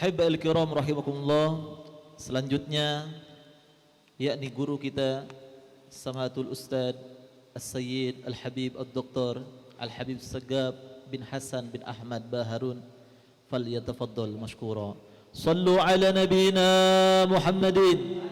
Haibal kiram rahimakumullah. Selanjutnya yakni guru kita Samatul Ustad As-Sayyid Al-Habib Ad-Doktor Al-Habib Sagab bin Hasan bin Ahmad Baharun. Falyatafaddal mashkura. Sallu ala nabina Muhammadin.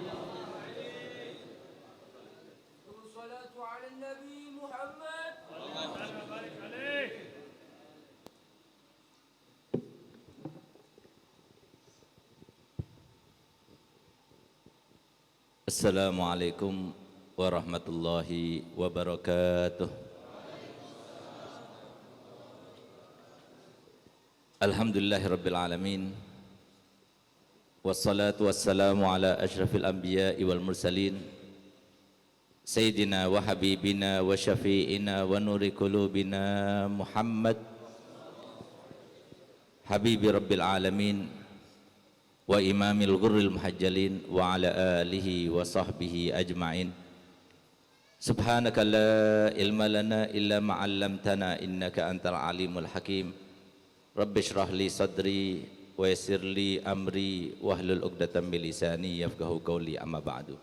Assalamualaikum warahmatullahi wabarakatuh. Alhamdulillahirabbil alamin. Wassalatu wassalamu ala asyrafil anbiya'i wal mursalin Sayyidina wa habibina wa syafi'ina wa nuri qulubina Muhammad Habibi rabbil alamin wa imamil ghurril muhajjalin wa ala alihi wa sahbihi ajma'in. Subhanaka la ilma lana illa ma 'allamtana innaka antal alimul hakim. Rabbi shrah li sadri wa yassir li amri wahlul 'uqdatam min lisani yafqahu qawli, amma ba'du.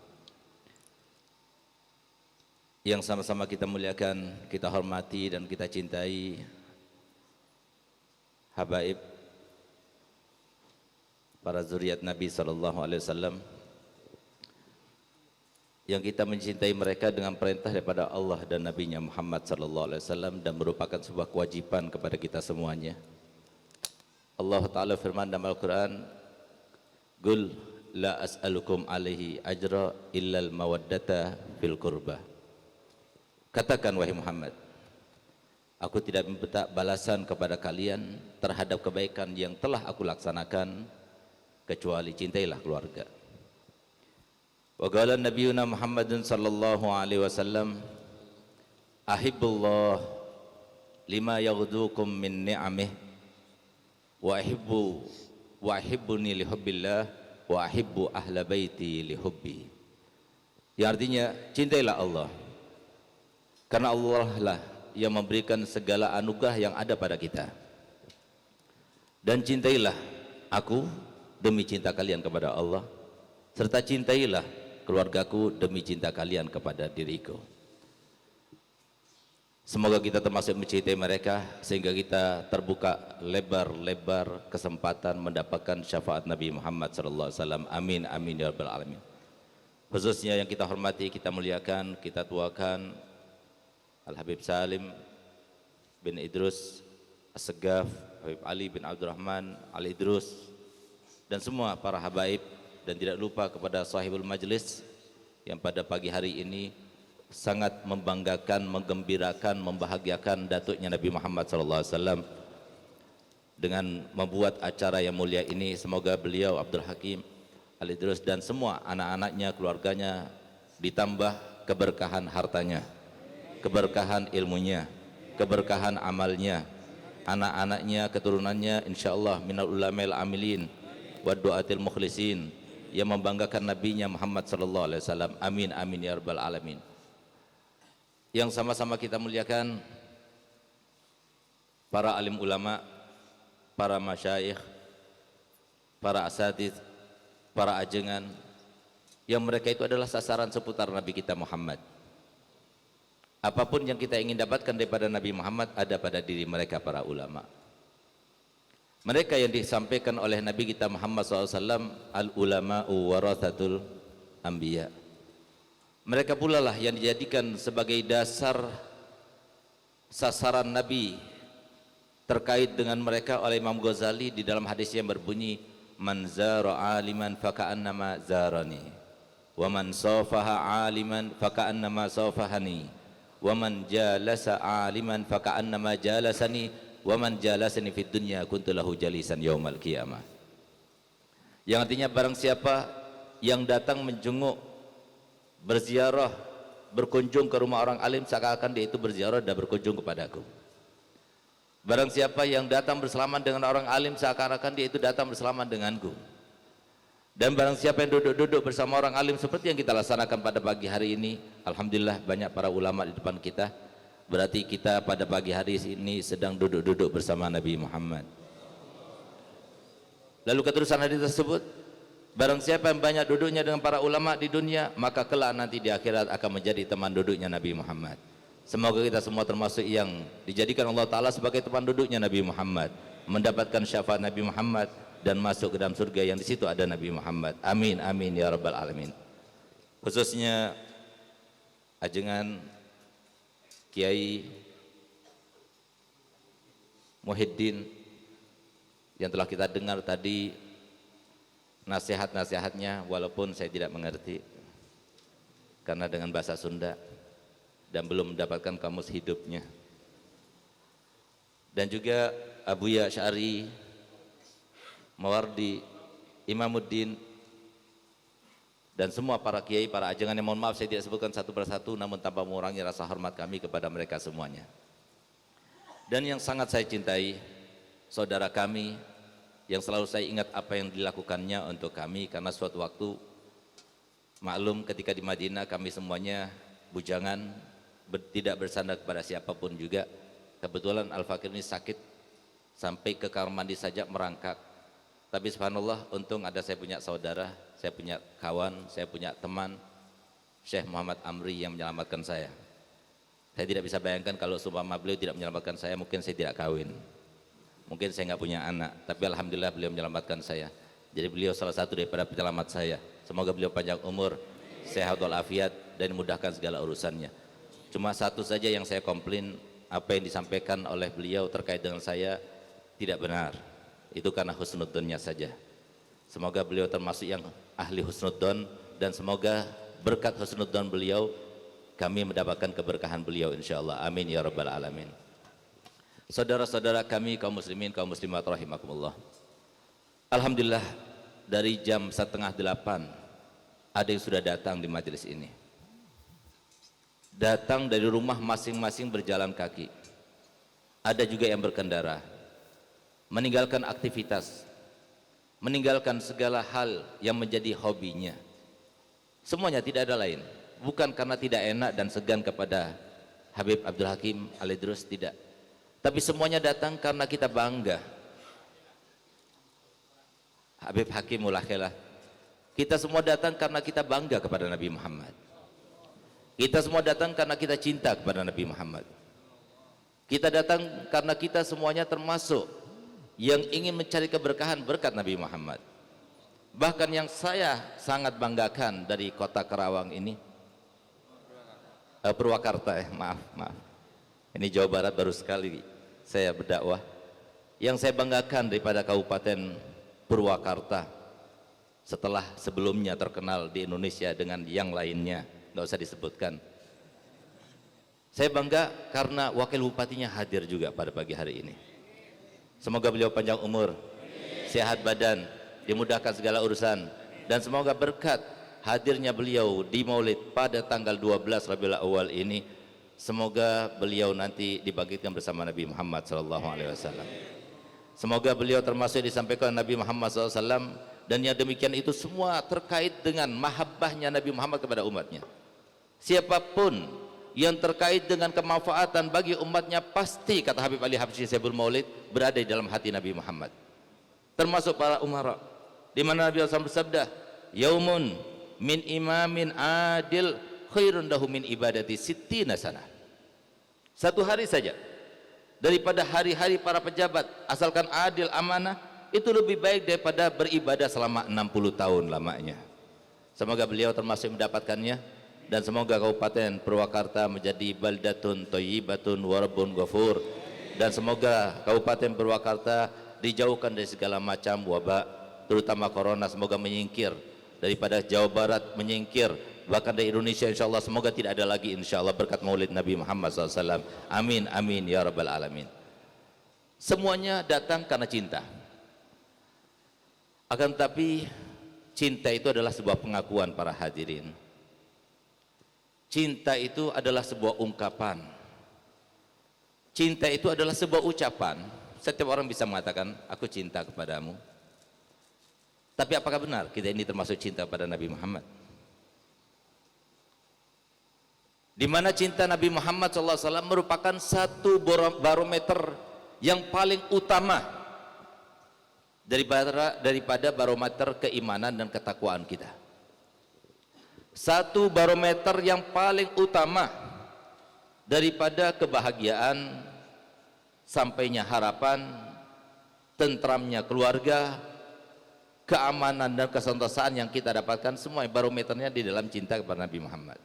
Yang sama-sama kita muliakan, kita hormati dan kita cintai habaib para zuriat Nabi SAW, yang kita mencintai mereka dengan perintah daripada Allah dan Nabi-Nya Muhammad SAW, dan merupakan sebuah kewajiban kepada kita semuanya. Allah Ta'ala firman dalam Al-Quran, Qul la as'alukum alaihi ajra illal mawaddata fil qurbah. Katakan wahai Muhammad, aku tidak meminta balasan kepada kalian terhadap kebaikan yang telah aku laksanakan, kecuali cintailah keluarga. Wa qala nabiyuna Muhammadun sallallahu alaihi wasallam, ahibbullah lima yaghdukum min ni'amih wa ahibbuni li hubbillah wa ahibbu ahla baiti li hubbi. Yang artinya, cintailah Allah karena Allah lah yang memberikan segala anugerah yang ada pada kita, dan cintailah aku demi cinta kalian kepada Allah, serta cintailah keluargaku demi cinta kalian kepada diriku. Semoga kita termasuk mencintai mereka sehingga kita terbuka lebar-lebar kesempatan mendapatkan syafaat Nabi Muhammad SAW. Amin amin ya rabbal alamin. Khususnya yang kita hormati, kita muliakan, kita tuakan Al-Habib Salim bin Idrus As-Segaf, Habib Ali bin Abdurrahman Al-Idrus, dan semua para habaib, dan tidak lupa kepada sahibul majlis yang pada pagi hari ini sangat membanggakan, menggembirakan, membahagiakan datuknya Nabi Muhammad SAW dengan membuat acara yang mulia ini. Semoga beliau Abdul Hakim Al-Idrus dan semua anak-anaknya, keluarganya ditambah keberkahan hartanya, keberkahan ilmunya, keberkahan amalnya, anak-anaknya, keturunannya insyaallah minal ulamil amilin wa du'atil mukhlisin, yang membanggakan nabinya Muhammad sallallahu alaihi wasallam. Amin amin ya rabbal alamin. Yang sama-sama kita muliakan para alim ulama, para masyayikh, para asatidz, para ajengan, yang mereka itu adalah sasaran seputar Nabi kita Muhammad. Apapun yang kita ingin dapatkan daripada Nabi Muhammad ada pada diri mereka, para ulama. Mereka yang disampaikan oleh Nabi kita Muhammad SAW, al-ulama'u warathatul anbiya. Mereka pula lah yang dijadikan sebagai dasar sasaran Nabi terkait dengan mereka oleh Imam Ghazali di dalam hadis yang berbunyi, man zara aliman faka'annama zarani, wa man safaha aliman faka'annama safahani, wa man jalasa aliman faka'annama jalasani, wa man jalasani fid dunya kuntu lahu jalisan yaumal qiyamah. Yang artinya, barang siapa yang datang menjenguk, berziarah, berkunjung ke rumah orang alim, seakan-akan dia itu berziarah dan berkunjung kepadaku. Barang siapa yang datang bersalaman dengan orang alim, seakan-akan dia itu datang bersalaman denganku. Dan barang siapa yang duduk-duduk bersama orang alim seperti yang kita laksanakan pada pagi hari ini, alhamdulillah banyak para ulama di depan kita, berarti kita pada pagi hari ini sedang duduk-duduk bersama Nabi Muhammad. Lalu keterusan hadis tersebut, barang siapa yang banyak duduknya dengan para ulama di dunia, maka kelak nanti di akhirat akan menjadi teman duduknya Nabi Muhammad. Semoga kita semua termasuk yang dijadikan Allah Ta'ala sebagai teman duduknya Nabi Muhammad, mendapatkan syafaat Nabi Muhammad, dan masuk ke dalam surga yang di situ ada Nabi Muhammad. Amin, amin ya rabbal alamin. Khususnya ajengan Kiai Muhyiddin yang telah kita dengar tadi nasihat-nasihatnya, walaupun saya tidak mengerti karena dengan bahasa Sunda dan belum mendapatkan kamus hidupnya. Dan juga Abuya Syari, Mawardi, Imamuddin, dan semua para kiai, para ajengan yang mohon maaf saya tidak sebutkan satu persatu, namun tanpa mengurangi rasa hormat kami kepada mereka semuanya. Dan yang sangat saya cintai, saudara kami yang selalu saya ingat apa yang dilakukannya untuk kami, karena suatu waktu maklum ketika di Madinah kami semuanya bujangan, tidak bersandar kepada siapapun juga. Kebetulan Al-Fakir ini sakit sampai ke kamar mandi saja merangkak. Tapi subhanallah, untung ada saya punya saudara, saya punya kawan, saya punya teman, Syekh Muhammad Amri yang menyelamatkan saya. Saya tidak bisa bayangkan kalau seumpama beliau tidak menyelamatkan saya, mungkin saya tidak kawin, mungkin saya nggak punya anak. Tapi alhamdulillah beliau menyelamatkan saya. Jadi beliau salah satu daripada penyelamat saya. Semoga beliau panjang umur, sehat walafiat, dan memudahkan segala urusannya. Cuma satu saja yang saya komplain, apa yang disampaikan oleh beliau terkait dengan saya tidak benar. Itu karena husnudzonnya saja. Semoga beliau termasuk yang ahli husnudzon, dan semoga berkat husnudzon beliau kami mendapatkan keberkahan beliau insyaallah. Amin ya rabbal alamin. Saudara-saudara kami kaum muslimin, kaum muslimat rahimakumullah. Alhamdulillah dari jam 7:30 ada yang sudah datang di majelis ini. Datang dari rumah masing-masing berjalan kaki. Ada juga yang berkendara, meninggalkan aktivitas, meninggalkan segala hal yang menjadi hobinya. Semuanya, tidak ada lain. Bukan karena tidak enak dan segan kepada Habib Abdul Hakim Al-Idrus, tidak. Tapi semuanya datang karena kita bangga. Habib Hakim Mulakhelah, kita semua datang karena kita bangga kepada Nabi Muhammad. Kita semua datang karena kita cinta kepada Nabi Muhammad. Kita datang karena kita semuanya termasuk yang ingin mencari keberkahan berkat Nabi Muhammad. Bahkan yang saya sangat banggakan dari kota Karawang ini, Purwakarta, maaf. Ini Jawa Barat, baru sekali saya berdakwah. Yang saya banggakan daripada Kabupaten Purwakarta, setelah sebelumnya terkenal di Indonesia dengan yang lainnya, nggak usah disebutkan. Saya bangga karena wakil bupatinya hadir juga pada pagi hari ini. Semoga beliau panjang umur, sehat badan, dimudahkan segala urusan, dan semoga berkat hadirnya beliau di Maulid pada tanggal 12 Rabiul Awal ini, semoga beliau nanti dibangkitkan bersama Nabi Muhammad SAW. Semoga beliau termasuk disampaikan Nabi Muhammad SAW, dan yang demikian itu semua terkait dengan mahabbahnya Nabi Muhammad kepada umatnya. Siapapun yang terkait dengan kemanfaatan bagi umatnya, pasti, kata Habib Ali Habsyi Sayyibul Maulid, berada di dalam hati Nabi Muhammad. Termasuk para umara, di mana Nabi SAW bersabda, yaumun min imamin adil khairun lahu min ibadati sittina sanah. Satu hari saja daripada hari-hari para pejabat, asalkan adil amanah, itu lebih baik daripada beribadah selama 60 tahun lamanya. Semoga beliau termasuk mendapatkannya, dan semoga Kabupaten Purwakarta menjadi baldatun thayyibatun wa rabbun ghafur, dan semoga Kabupaten Purwakarta dijauhkan dari segala macam wabak, terutama corona. Semoga menyingkir daripada Jawa Barat, menyingkir bahkan dari Indonesia, insyaallah. Semoga tidak ada lagi insyaallah, berkat maulid Nabi Muhammad SAW. Amin amin ya rabbal alamin. Semuanya datang karena cinta. Akan tetapi cinta itu adalah sebuah pengakuan para hadirin. Cinta itu adalah sebuah ungkapan. Cinta itu adalah sebuah ucapan. Setiap orang bisa mengatakan, aku cinta kepadamu. Tapi apakah benar kita ini termasuk cinta pada Nabi Muhammad? Di mana cinta Nabi Muhammad SAW merupakan satu barometer yang paling utama daripada barometer keimanan dan ketakwaan kita. Satu barometer yang paling utama daripada kebahagiaan, sampainya harapan, tentramnya keluarga, keamanan dan kesentosaan yang kita dapatkan, semua barometernya di dalam cinta kepada Nabi Muhammad.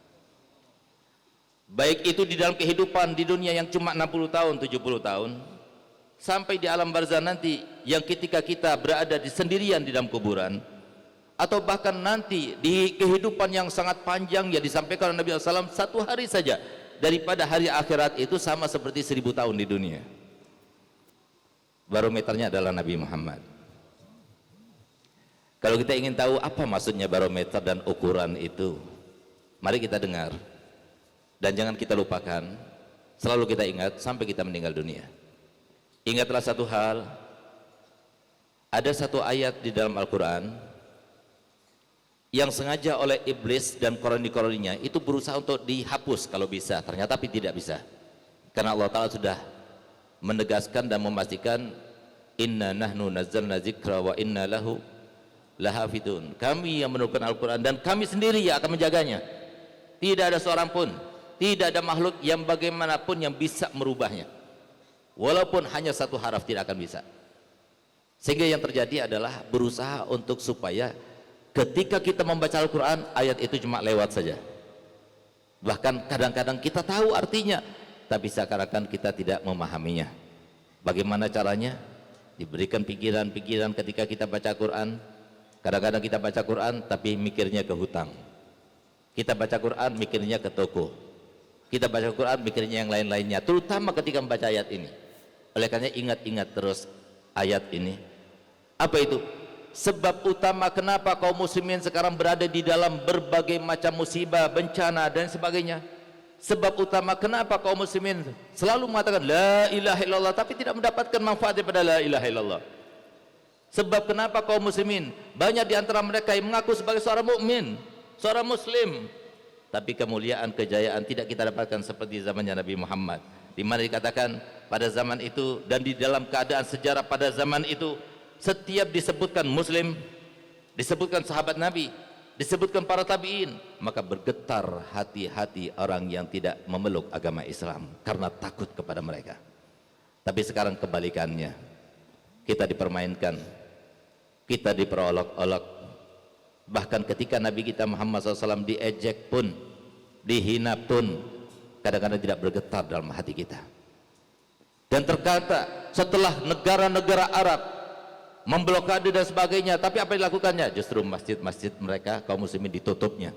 Baik itu di dalam kehidupan di dunia yang cuma 60 tahun, 70 tahun, sampai di alam barzah nanti yang ketika kita berada di sendirian di dalam kuburan, atau bahkan nanti di kehidupan yang sangat panjang yang disampaikan oleh Nabi SAW, satu hari saja daripada hari akhirat itu sama seperti 1000 tahun di dunia. Barometernya adalah Nabi Muhammad. Kalau kita ingin tahu apa maksudnya barometer dan ukuran itu, mari kita dengar dan jangan kita lupakan, selalu kita ingat sampai kita meninggal dunia. Ingatlah satu hal, ada satu ayat di dalam Al-Quran yang sengaja oleh iblis dan koroni-koroninya itu berusaha untuk dihapus kalau bisa, ternyata tapi tidak bisa, karena Allah Ta'ala sudah menegaskan dan memastikan, inna nahnu nazzalna zikra wa inna lahu lahafidun, kami yang menurunkan Al-Quran dan kami sendiri yang akan menjaganya. Tidak ada seorang pun, tidak ada makhluk yang bagaimanapun yang bisa merubahnya, walaupun hanya satu haraf tidak akan bisa. Sehingga yang terjadi adalah berusaha untuk supaya ketika kita membaca Al-Quran, ayat itu cuma lewat saja. Bahkan kadang-kadang kita tahu artinya, tapi seakan-akan kita tidak memahaminya. Bagaimana caranya? Diberikan pikiran-pikiran ketika kita baca Quran. Kadang-kadang kita baca Quran tapi mikirnya ke hutang. Kita baca Quran mikirnya ke toko. Kita baca Quran mikirnya yang lain-lainnya, terutama ketika membaca ayat ini. Oleh karena ingat-ingat terus ayat ini. Apa itu? Sebab utama kenapa kaum muslimin sekarang berada di dalam berbagai macam musibah, bencana dan sebagainya. Sebab utama kenapa kaum muslimin selalu mengatakan la ilaha illallah tapi tidak mendapatkan manfaat daripada la ilaha illallah. Sebab kenapa kaum muslimin banyak di antara mereka yang mengaku sebagai seorang mukmin, seorang muslim, tapi kemuliaan, kejayaan tidak kita dapatkan seperti zamannya Nabi Muhammad, di mana dikatakan pada zaman itu dan di dalam keadaan sejarah pada zaman itu, setiap disebutkan muslim, disebutkan sahabat Nabi, disebutkan para tabi'in, maka bergetar hati-hati orang yang tidak memeluk agama Islam karena takut kepada mereka. Tapi sekarang kebalikannya, kita dipermainkan, kita diperolok-olok. Bahkan ketika Nabi kita Muhammad SAW diejek pun, dihina pun, kadang-kadang tidak bergetar dalam hati kita. Dan terkata setelah negara-negara Arab memblokade dan sebagainya, tapi apa yang dilakukannya? Justru masjid-masjid mereka kaum muslimin ditutupnya,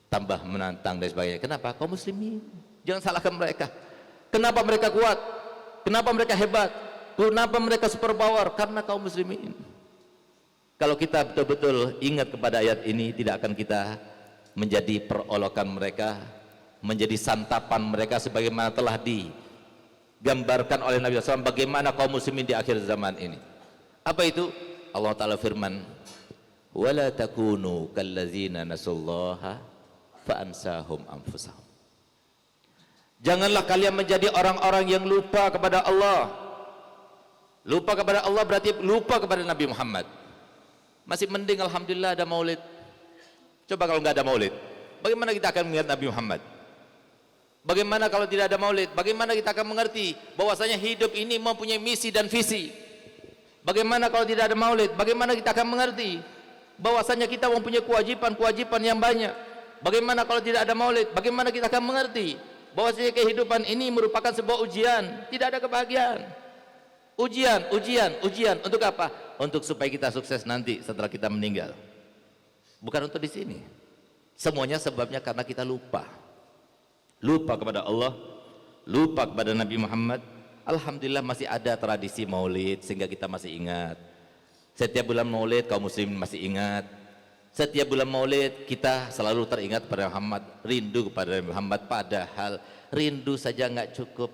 tambah menantang dan sebagainya. Kenapa? Kaum muslimin, jangan salahkan mereka. Kenapa mereka kuat? Kenapa mereka hebat? Kenapa mereka super power? Karena kaum muslimin. Kalau kita betul-betul ingat kepada ayat ini, tidak akan kita menjadi perolokan mereka, menjadi santapan mereka sebagaimana telah digambarkan oleh Nabi SAW bagaimana kaum muslimin di akhir zaman ini. Apa itu? Allah Ta'ala firman, wala takunu kallazina nasullaha fa'ansahum anfusahum. Janganlah kalian menjadi orang-orang yang lupa kepada Allah. Lupa kepada Allah berarti lupa kepada Nabi Muhammad. Masih mending alhamdulillah ada maulid. Coba kalau nggak ada maulid, bagaimana kita akan mengingat Nabi Muhammad? Bagaimana kalau tidak ada maulid? Bagaimana kita akan mengerti bahwasanya hidup ini mempunyai misi dan visi? Bagaimana kalau tidak ada maulid? Bagaimana kita akan mengerti bahwasanya kita mempunyai kewajiban-kewajiban yang banyak? Bagaimana kalau tidak ada maulid? Bagaimana kita akan mengerti bahwasanya kehidupan ini merupakan sebuah ujian, tidak ada kebahagiaan. Ujian untuk apa? Untuk supaya kita sukses nanti setelah kita meninggal. Bukan untuk di sini. Semuanya sebabnya karena kita lupa. Lupa kepada Allah, lupa kepada Nabi Muhammad. Alhamdulillah masih ada tradisi maulid sehingga kita masih ingat. Setiap bulan maulid kaum muslimin masih ingat. Setiap bulan maulid kita selalu teringat pada Muhammad, rindu kepada Muhammad. Padahal rindu saja nggak cukup,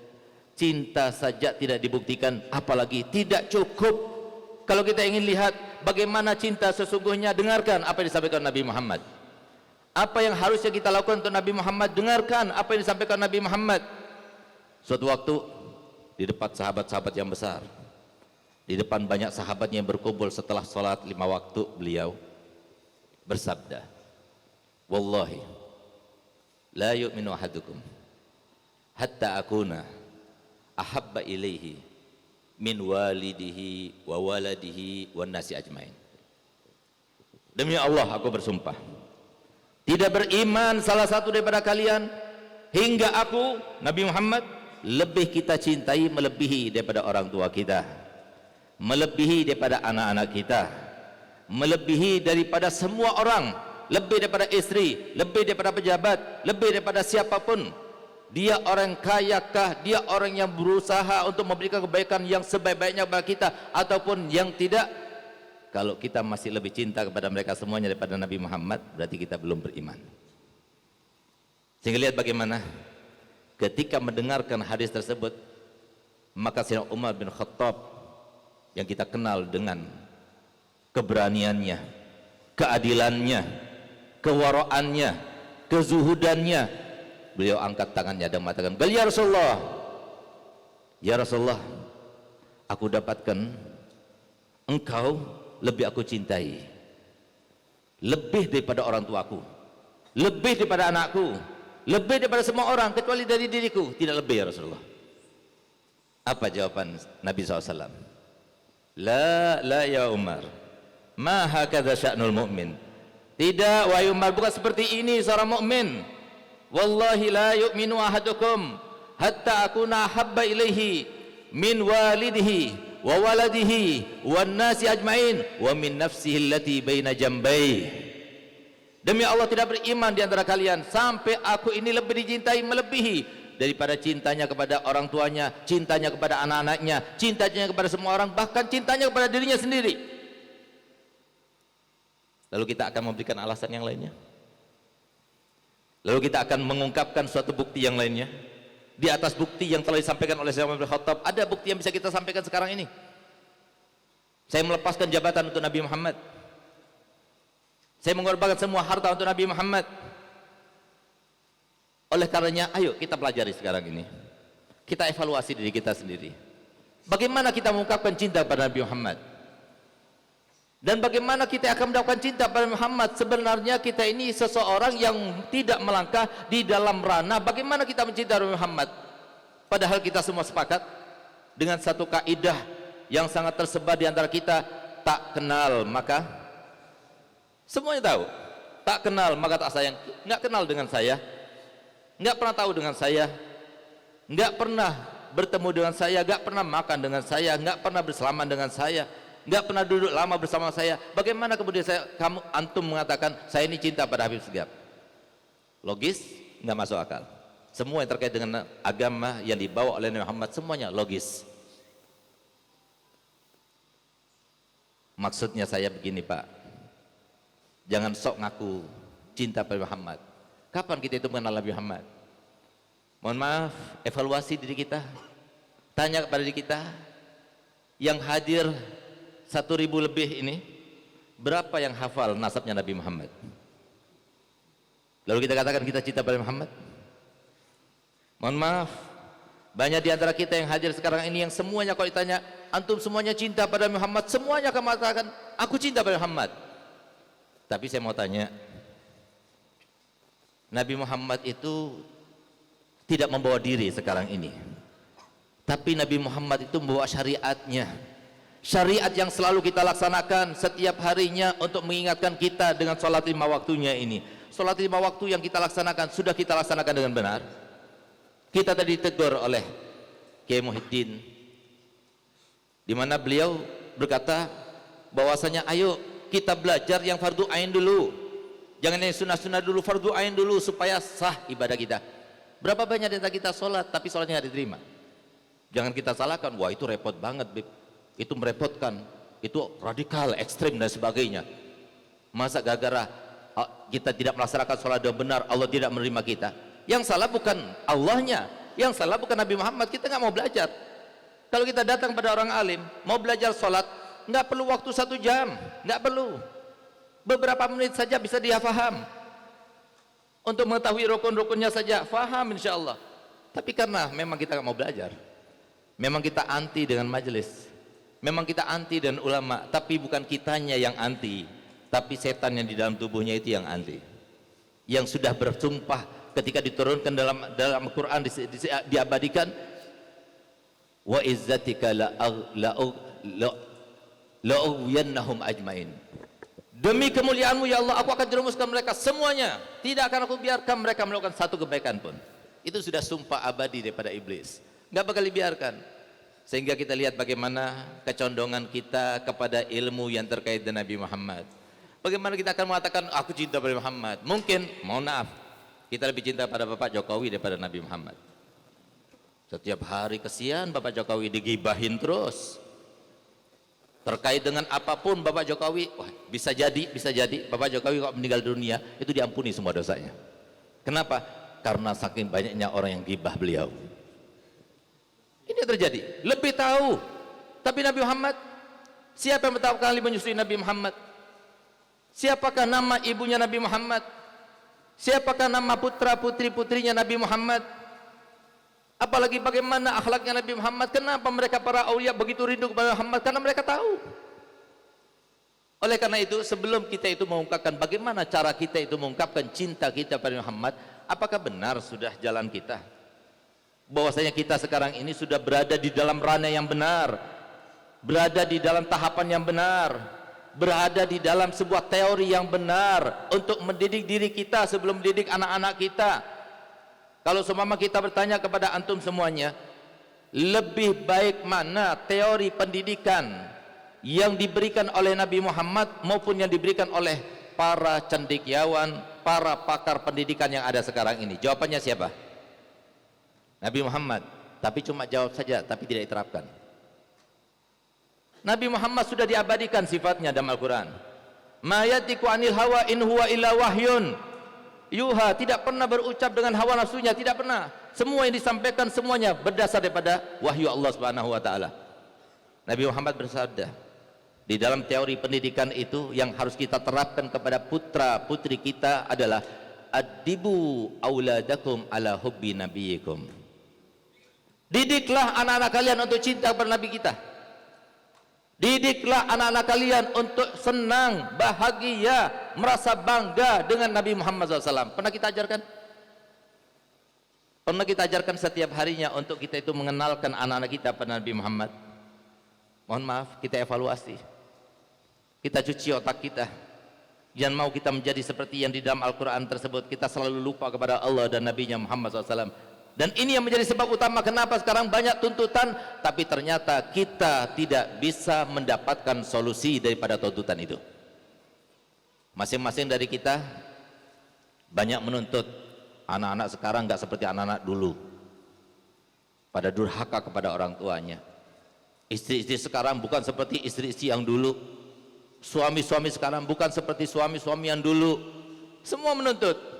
cinta saja tidak dibuktikan, apalagi tidak cukup. Kalau kita ingin lihat bagaimana cinta sesungguhnya, dengarkan apa yang disampaikan Nabi Muhammad. Apa yang harusnya kita lakukan untuk Nabi Muhammad, dengarkan apa yang disampaikan Nabi Muhammad. Suatu waktu di depan sahabat-sahabat yang besar, Di depan banyak sahabatnya yang berkumpul setelah sholat 5 waktu, beliau bersabda, wallahi la yu'minu ahadukum hatta akuna ahabba ilaihi min walidihi wa waladihi wan nasi ajmain. Demi Allah aku bersumpah, tidak beriman salah satu daripada kalian hingga aku Nabi Muhammad lebih kita cintai melebihi daripada orang tua kita, melebihi daripada anak-anak kita, melebihi daripada semua orang, lebih daripada istri, lebih daripada pejabat, lebih daripada siapapun. Dia orang kayakah, dia orang yang berusaha untuk memberikan kebaikan yang sebaik-baiknya kepada kita ataupun yang tidak. Kalau kita masih lebih cinta kepada mereka semuanya daripada Nabi Muhammad, berarti kita belum beriman. Sehingga lihat bagaimana ketika mendengarkan hadis tersebut, maka Sayyidina Umar bin Khattab yang kita kenal dengan keberaniannya, keadilannya, kewaraannya, kezuhudannya, beliau angkat tangannya dan mengatakan, "Ya Rasulullah, ya Rasulullah, aku dapatkan engkau lebih aku cintai, lebih daripada orang tuaku, lebih daripada anakku, lebih daripada semua orang kecuali dari diriku, tidak lebih ya Rasulullah." Apa jawaban Nabi SAW? La ya Umar, ma hakadha sya'nul mu'min. Tidak wahai Umar, bukan seperti ini seorang mukmin. Wallahi la yu'minu ahadukum hatta akuna habba ilaihi min walidihi wa waladihi wan nasi ajmain wa min nafsihi allati baina jambai. Demi Allah tidak beriman di antara kalian sampai aku ini lebih dicintai melebihi daripada cintanya kepada orang tuanya, cintanya kepada anak-anaknya, cintanya kepada semua orang, bahkan cintanya kepada dirinya sendiri. Lalu kita akan memberikan alasan yang lainnya, lalu kita akan mengungkapkan suatu bukti yang lainnya di atas bukti yang telah disampaikan oleh Sayyidina Umar bin Khattab. Ada bukti yang bisa kita sampaikan sekarang ini. Saya melepaskan jabatan untuk Nabi Muhammad, saya mengorbankan semua harta untuk Nabi Muhammad. Oleh karenanya, ayo kita pelajari sekarang ini, kita evaluasi diri kita sendiri. Bagaimana kita mengungkapkan cinta pada Nabi Muhammad, dan bagaimana kita akan mendapatkan cinta pada Muhammad. Sebenarnya kita ini seseorang yang tidak melangkah di dalam ranah bagaimana kita mencintai Muhammad. Padahal kita semua sepakat dengan satu kaidah yang sangat tersebar di antara kita, tak kenal maka semuanya tahu, tak kenal maka tak sayang. Nggak kenal dengan saya, nggak pernah tahu dengan saya, nggak pernah bertemu dengan saya, nggak pernah makan dengan saya, nggak pernah bersalaman dengan saya, nggak pernah duduk lama bersama saya. Bagaimana kemudian antum mengatakan saya ini cinta pada Habib Segaf? Logis? Nggak masuk akal. Semua yang terkait dengan agama yang dibawa oleh Nabi Muhammad semuanya logis. Maksudnya saya begini Pak, jangan sok ngaku cinta pada Muhammad. Kapan kita itu mengenal Nabi Muhammad? Mohon maaf, evaluasi diri kita, tanya kepada diri kita yang hadir 1.000 lebih ini, berapa yang hafal nasabnya Nabi Muhammad? Lalu kita katakan kita cinta pada Muhammad? Mohon maaf, banyak di antara kita yang hadir sekarang ini yang semuanya kalau ditanya, antum semuanya cinta pada Muhammad, semuanya akan mengatakan aku cinta pada Muhammad. Tapi saya mau tanya, Nabi Muhammad itu tidak membawa diri sekarang ini, tapi Nabi Muhammad itu membawa syariatnya, syariat yang selalu kita laksanakan setiap harinya untuk mengingatkan kita dengan sholat 5 waktunya ini. Sholat 5 waktu yang kita laksanakan, sudah kita laksanakan dengan benar? Kita tadi ditegur oleh Kiai Muhyiddin, di mana beliau berkata bahwasanya ayo kita belajar yang fardu ain dulu, jangan yang sunnah-sunnah dulu, fardu ain dulu supaya sah ibadah kita. Berapa banyak dari kita sholat tapi sholatnya tidak diterima? Jangan kita salahkan, wah itu repot banget Bib, itu merepotkan, itu radikal, ekstrim dan sebagainya. Masa gara-gara kita tidak melaksanakan sholat dengan benar Allah tidak menerima kita? Yang salah bukan Allahnya, yang salah bukan Nabi Muhammad. Kita nggak mau belajar. Kalau kita datang pada orang alim mau belajar sholat, nggak perlu waktu 1 jam, nggak perlu, beberapa menit saja bisa dia faham. Untuk mengetahui rukun-rukunnya saja faham insya Allah. Tapi karena memang kita nggak mau belajar, memang kita anti dengan majelis, Memang kita anti dan ulama, tapi bukan kitanya yang anti, tapi setan yang di dalam tubuhnya itu yang anti. Yang sudah bersumpah ketika diturunkan dalam Al-Quran diabadikan, wa izzatika la'uwiyannahum ajmain. Demi kemuliaanmu ya Allah, aku akan jerumuskan mereka semuanya. Tidak akan aku biarkan mereka melakukan satu kebaikan pun. Itu sudah sumpah abadi daripada iblis. Nggak bakal dibiarkan. Sehingga kita lihat bagaimana kecondongan kita kepada ilmu yang terkait dengan Nabi Muhammad. Bagaimana kita akan mengatakan aku cinta pada Muhammad. Mungkin, mohon maaf, kita lebih cinta pada Bapak Jokowi daripada Nabi Muhammad. Setiap hari kesian Bapak Jokowi digibahin terus. Terkait dengan apapun Bapak Jokowi, wah, bisa jadi Bapak Jokowi kalau meninggal dunia itu diampuni semua dosanya. Kenapa? Karena saking banyaknya orang yang gibah beliau. Ini yang terjadi. Lebih tahu. Tapi Nabi Muhammad, siapa yang pertama kali menyusui Nabi Muhammad? Siapakah nama ibunya Nabi Muhammad? Siapakah nama putra putri-putrinya Nabi Muhammad? Apalagi bagaimana akhlaknya Nabi Muhammad. Kenapa mereka para aulia begitu rindu kepada Muhammad? Karena mereka tahu. Oleh karena itu, sebelum kita itu mengungkapkan bagaimana cara kita itu mengungkapkan cinta kita pada Muhammad, apakah benar sudah jalan kita? Bahwasanya kita sekarang ini sudah berada di dalam ranah yang benar, berada di dalam tahapan yang benar, berada di dalam sebuah teori yang benar untuk mendidik diri kita sebelum mendidik anak-anak kita. Kalau seumpama kita bertanya kepada antum semuanya, lebih baik mana teori pendidikan yang diberikan oleh Nabi Muhammad maupun yang diberikan oleh para cendekiawan, para pakar pendidikan yang ada sekarang ini? Jawabannya siapa? Nabi Muhammad. Tapi cuma jawab saja, tapi tidak diterapkan. Nabi Muhammad sudah diabadikan sifatnya dalam Al-Quran. Ma yatiku anil hawa in huwa illa wahyun yuha. Tidak pernah berucap dengan hawa nafsunya, tidak pernah. Semua yang disampaikan semuanya berdasar daripada wahyu Allah Subhanahu wa taala. Nabi Muhammad bersabda, di dalam teori pendidikan itu yang harus kita terapkan kepada putra putri kita adalah adibu auladakum ala hubbi nabiyikum. Didiklah anak-anak kalian untuk cinta kepada Nabi kita. Didiklah anak-anak kalian untuk senang, bahagia, merasa bangga dengan Nabi Muhammad SAW. Pernah kita ajarkan? Pernah kita ajarkan setiap harinya untuk kita itu mengenalkan anak-anak kita pada Nabi Muhammad? Mohon maaf, kita evaluasi. Kita cuci otak kita. Jangan mau kita menjadi seperti yang di dalam Al-Quran tersebut. Kita selalu lupa kepada Allah dan Nabi-Nya Muhammad SAW. Dan ini yang menjadi sebab utama kenapa sekarang banyak tuntutan, tapi ternyata kita tidak bisa mendapatkan solusi daripada tuntutan itu. Masing-masing dari kita banyak menuntut. Anak-anak sekarang nggak seperti anak-anak dulu, pada durhaka kepada orang tuanya. Istri-istri sekarang bukan seperti istri-istri yang dulu. Suami-suami sekarang bukan seperti suami-suami yang dulu. Semua menuntut.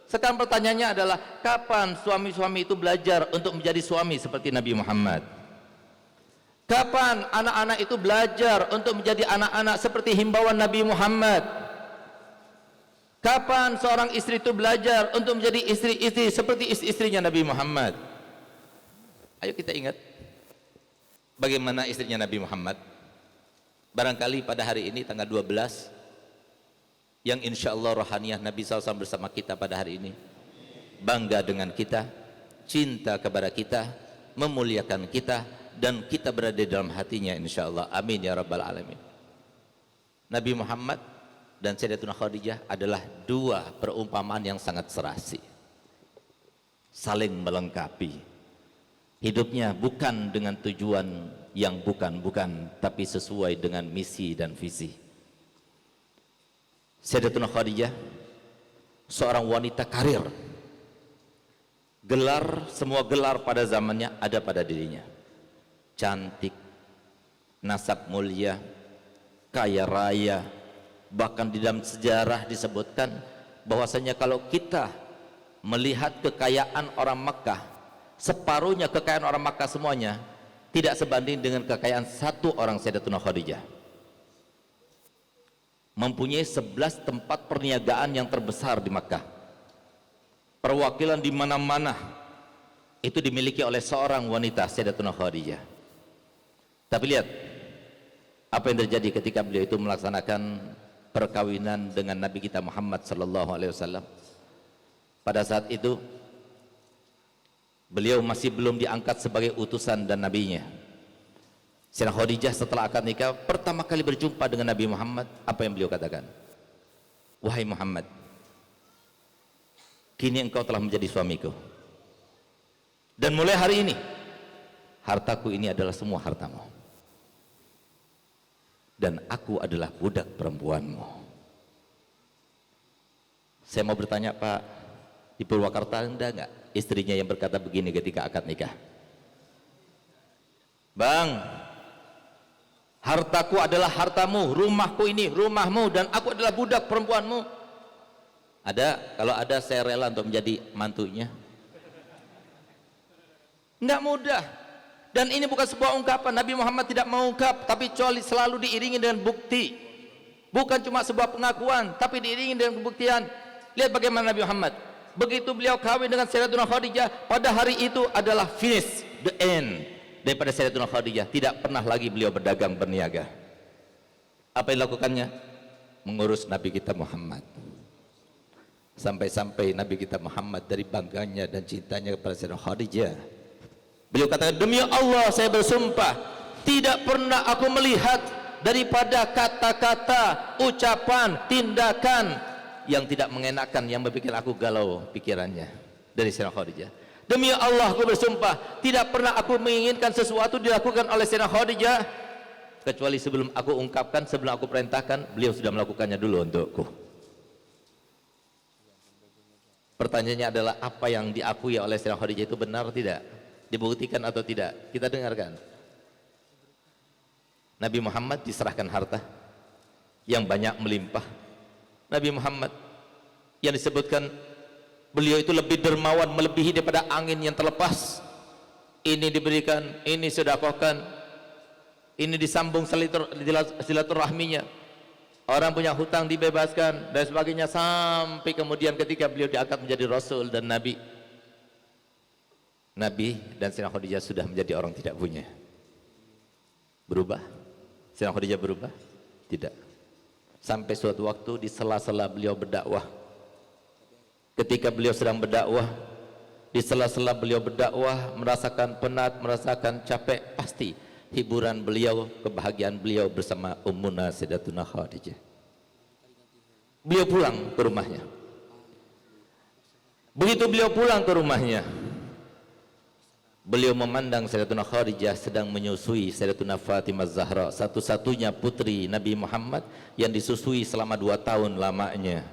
Sekarang pertanyaannya adalah kapan suami-suami itu belajar untuk menjadi suami seperti Nabi Muhammad? Kapan anak-anak itu belajar untuk menjadi anak-anak seperti himbauan Nabi Muhammad? Kapan seorang istri itu belajar untuk menjadi istri-istri seperti istri-istrinya Nabi Muhammad? Ayo kita ingat bagaimana istrinya Nabi Muhammad. Barangkali pada hari ini tanggal 12 yang insya Allah rohaniyah Nabi SAW bersama kita pada hari ini, bangga dengan kita, cinta kepada kita, memuliakan kita, dan kita berada di dalam hatinya insya Allah. Amin ya rabbal alamin. Nabi Muhammad dan Sayyidatuna Khadijah adalah dua perumpamaan yang sangat serasi, saling melengkapi. Hidupnya bukan dengan tujuan yang bukan, tapi sesuai dengan misi dan visi. Sayyidatuna Khadijah seorang wanita karir. Gelar, semua gelar pada zamannya ada pada dirinya. Cantik, nasab mulia, kaya raya. Bahkan di dalam sejarah disebutkan bahwasanya kalau kita melihat kekayaan orang Makkah, separuhnya kekayaan orang Makkah semuanya tidak sebanding dengan kekayaan satu orang Sayyidatuna Khadijah. Mempunyai 11 tempat perniagaan yang terbesar di Makkah. Perwakilan di mana-mana itu dimiliki oleh seorang wanita, Sayyidatuna Khadijah. Tapi lihat, Apa yang terjadi ketika beliau itu melaksanakan perkawinan dengan Nabi kita Muhammad sallallahu alaihi wasallam? Pada saat itu beliau masih belum diangkat sebagai utusan dan nabinya. Sayyidah Khadijah setelah akad nikah pertama kali berjumpa dengan Nabi Muhammad, apa yang beliau katakan? Wahai Muhammad, kini engkau telah menjadi suamiku, dan mulai hari ini hartaku ini adalah semua hartamu, dan aku adalah budak perempuanmu. Saya mau bertanya, Pak, di Purwakarta ada nggak istrinya yang berkata begini ketika akad nikah? Bang, hartaku adalah hartamu, rumahku ini rumahmu, dan aku adalah budak perempuanmu. Ada? Kalau ada, saya rela untuk menjadi mantunya. Enggak mudah. Dan ini bukan sebuah ungkapan, Nabi Muhammad tidak mengungkap, tapi selalu diiringi dengan bukti. Bukan cuma sebuah pengakuan, tapi diiringi dengan pembuktian. Lihat bagaimana Nabi Muhammad, begitu beliau kawin dengan Sayyidatuna Khadijah, pada hari itu adalah finish, the end daripada Sayyidatuna Khadijah. Tidak pernah lagi beliau berdagang berniaga. Apa yang dilakukannya? Mengurus Nabi kita Muhammad. Sampai-sampai Nabi kita Muhammad dari bangganya dan cintanya kepada Sayyidatuna Khadijah, beliau katakan, demi Allah saya bersumpah, tidak pernah aku melihat daripada kata-kata, ucapan, tindakan yang tidak mengenakan, yang membuat aku galau pikirannya dari Sayyidatuna Khadijah. Demi Allah aku bersumpah, tidak pernah aku menginginkan sesuatu dilakukan oleh Sayyidatuna Khadijah kecuali sebelum aku ungkapkan, sebelum aku perintahkan, beliau sudah melakukannya dulu untukku. Pertanyaannya adalah, apa yang diakui oleh Sayyidatuna Khadijah itu benar tidak? Dibuktikan atau tidak? Kita dengarkan. Nabi Muhammad diserahkan harta yang banyak melimpah. Nabi Muhammad yang disebutkan beliau itu lebih dermawan, melebihi daripada angin yang terlepas. Ini diberikan, ini sedekahkan, ini disambung silaturahminya. Orang punya hutang dibebaskan dan sebagainya, sampai kemudian ketika beliau diangkat menjadi Rasul dan Nabi, Nabi dan Sayyidatuna Khadijah sudah menjadi orang tidak punya. Berubah? Sayyidatuna Khadijah berubah? Tidak. Sampai suatu waktu di sela-sela beliau berdakwah, ketika beliau sedang berdakwah, di sela-sela beliau berdakwah, merasakan penat, merasakan capek, pasti hiburan beliau, kebahagiaan beliau bersama Ummuna Sayyidatuna Khadijah. Beliau pulang ke rumahnya. Begitu beliau pulang ke rumahnya, beliau memandang Sayyidatuna Khadijah sedang menyusui Sayyidatuna Fatimah Zahra, satu-satunya putri Nabi Muhammad yang disusui selama 2 tahun lamanya,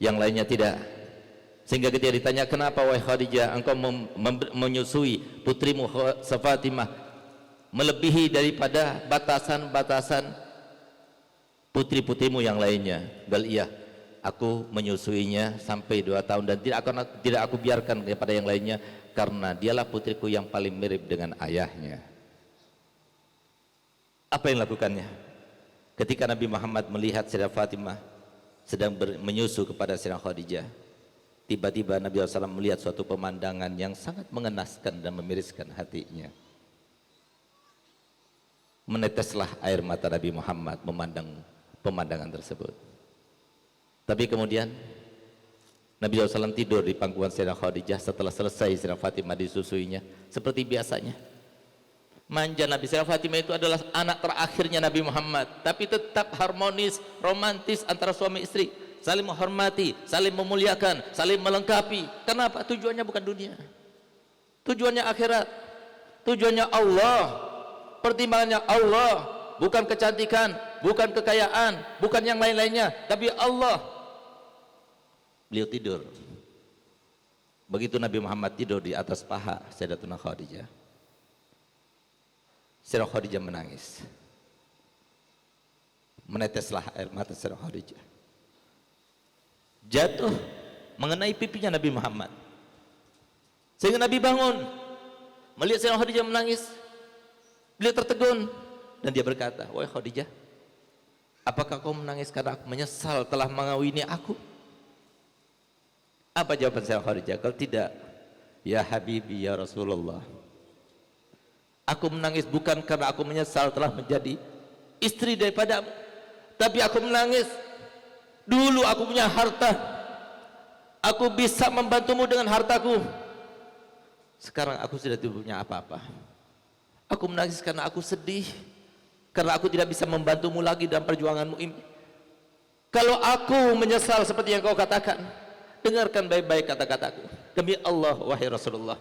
yang lainnya tidak. Sehingga ketika ditanya, kenapa wahai Khadijah engkau menyusui putrimu Fatimah melebihi daripada batasan-batasan putri-putrimu yang lainnya? Bal iya, aku menyusuinya sampai 2 tahun dan tidak aku biarkan kepada yang lainnya, karena dialah putriku yang paling mirip dengan ayahnya. Apa yang lakukannya? Ketika Nabi Muhammad melihat Sayyidah Fatimah sedang menyusu kepada Sayyidah Khadijah, tiba-tiba Nabi SAW melihat suatu pemandangan yang sangat mengenaskan dan memiriskan hatinya. Meneteslah air mata Nabi Muhammad memandang pemandangan tersebut. Tapi kemudian Nabi SAW tidur di pangkuan Sayyidah Khadijah setelah selesai Sayyidah Fatimah disusuinya seperti biasanya. Manja Nabi. Sayyidah Fatimah itu adalah anak terakhirnya Nabi Muhammad, tapi tetap harmonis, romantis antara suami istri, saling menghormati, saling memuliakan, saling melengkapi. Kenapa? Tujuannya bukan dunia, tujuannya akhirat, tujuannya Allah, pertimbangannya Allah, bukan kecantikan, bukan kekayaan, bukan yang lain-lainnya, tapi Allah. Beliau tidur. Begitu Nabi Muhammad tidur di atas paha Sayyidatuna Khadijah, Sayyidatuna Khadijah menangis. Meneteslah air mata Sayyidatuna Khadijah, jatuh mengenai pipinya Nabi Muhammad, sehingga Nabi bangun melihat Sayyidatuna Khadijah menangis. Beliau tertegun dan dia berkata, wahai Khadijah, apakah kau menangis karena aku menyesal telah mengawini aku? Apa jawaban Sayyidatuna Khadijah? Kalau tidak, ya Habibi ya Rasulullah, aku menangis bukan karena aku menyesal telah menjadi istri daripadamu. Tapi aku menangis. Dulu aku punya harta, aku bisa membantumu dengan hartaku. Sekarang aku sudah tidak punya apa-apa. Aku menangis karena aku sedih, karena aku tidak bisa membantumu lagi dalam perjuanganmu ini. Kalau aku menyesal seperti yang kau katakan, dengarkan baik-baik kata-kataku. Demi Allah, wahai Rasulullah,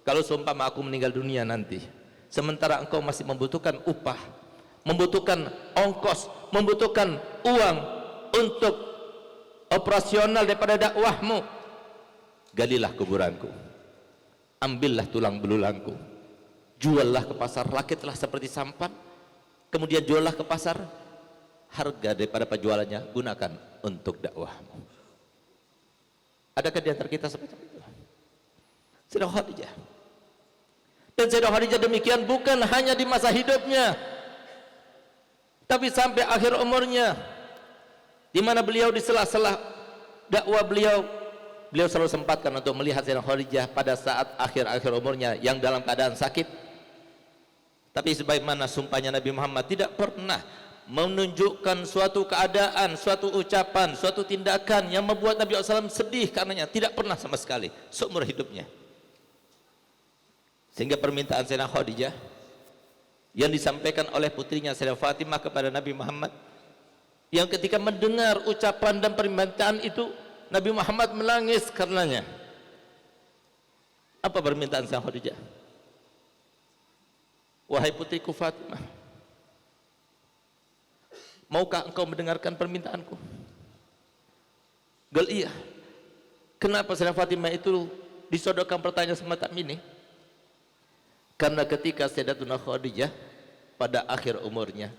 kalau seumpama aku meninggal dunia nanti, sementara engkau masih membutuhkan upah, membutuhkan ongkos, membutuhkan uang untuk operasional daripada dakwahmu, galilah kuburanku, ambillah tulang belulangku, juallah ke pasar, rakitlah seperti sampan, kemudian juallah ke pasar, harga daripada penjualannya gunakan untuk dakwahmu. Adakah di antara kita seperti itu? Sayyidah Khadijah. Dan Sayyidah Khadijah demikian bukan hanya di masa hidupnya, tapi sampai akhir umurnya, di mana beliau di sela-sela dakwah beliau selalu sempatkan untuk melihat Sayyidah Khadijah pada saat akhir-akhir umurnya yang dalam keadaan sakit. Tapi sebagaimana sumpahnya Nabi Muhammad, tidak pernah menunjukkan suatu keadaan, suatu ucapan, suatu tindakan yang membuat Nabi SAW sedih karenanya, tidak pernah sama sekali seumur hidupnya. Sehingga permintaan Sayyidah Khadijah yang disampaikan oleh putrinya Sayyidah Fatimah kepada Nabi Muhammad, yang ketika mendengar ucapan dan permintaan itu, Nabi Muhammad menangis karenanya. Apa permintaan Sayyidah Khadijah? Wahai putriku Fatimah, maukah engkau mendengarkan permintaanku? Gal iya. Kenapa Sayyidah Fatimah itu disodorkan pertanyaan semacam ini? Karena ketika Sayyidatuna Khadijah pada akhir umurnya,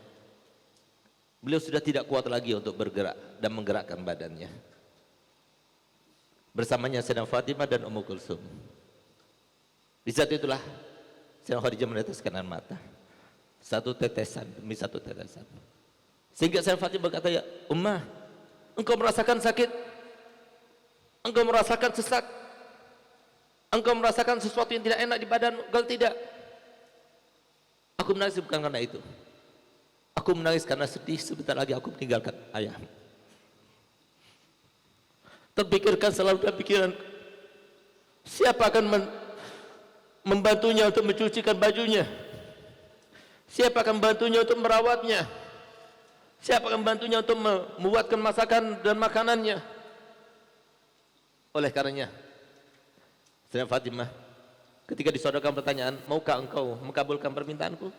beliau sudah tidak kuat lagi untuk bergerak dan menggerakkan badannya. Bersamanya Sayyidah Fatimah dan Ummu Kulsum. Di saat itulah Sayyidah Khadijah meneteskan air mata, satu tetesan demi satu tetesan. Sehingga Sayyidah Fatimah berkata, ya Ummah, engkau merasakan sakit, engkau merasakan sesak, engkau merasakan sesuatu yang tidak enak di badanmu? Gal tidak. Aku menangis bukan karena itu. Aku menangis karena sedih sebentar lagi aku meninggalkan ayahmu. Terpikirkan selalu dalam pikiran, siapa akan membantunya untuk mencucikan bajunya? Siapa akan membantunya untuk merawatnya? Siapa akan membantunya untuk membuatkan masakan dan makanannya? Oleh karenanya, Sayyidah Fatimah ketika disodorkan pertanyaan, maukah engkau mengabulkan permintaanku?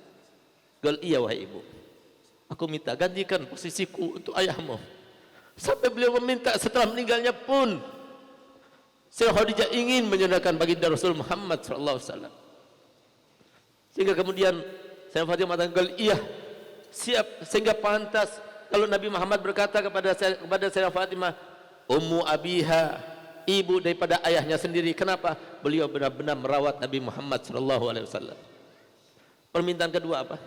Gal iya wahai ibu, aku minta gantikan posisiku untuk ayahmu. Sampai beliau meminta setelah meninggalnya pun Sayyidah Khadijah ingin menyenangkan baginda Rasul Muhammad SAW. Sehingga kemudian Sayyidah Fatimah mengatakan, gal iya, siap. Sehingga pantas kalau Nabi Muhammad berkata kepada Sayyidah Fatimah, Ummu Abiha, ibu daripada ayahnya sendiri. Kenapa? Beliau benar-benar merawat Nabi Muhammad SAW. Permintaan kedua apa?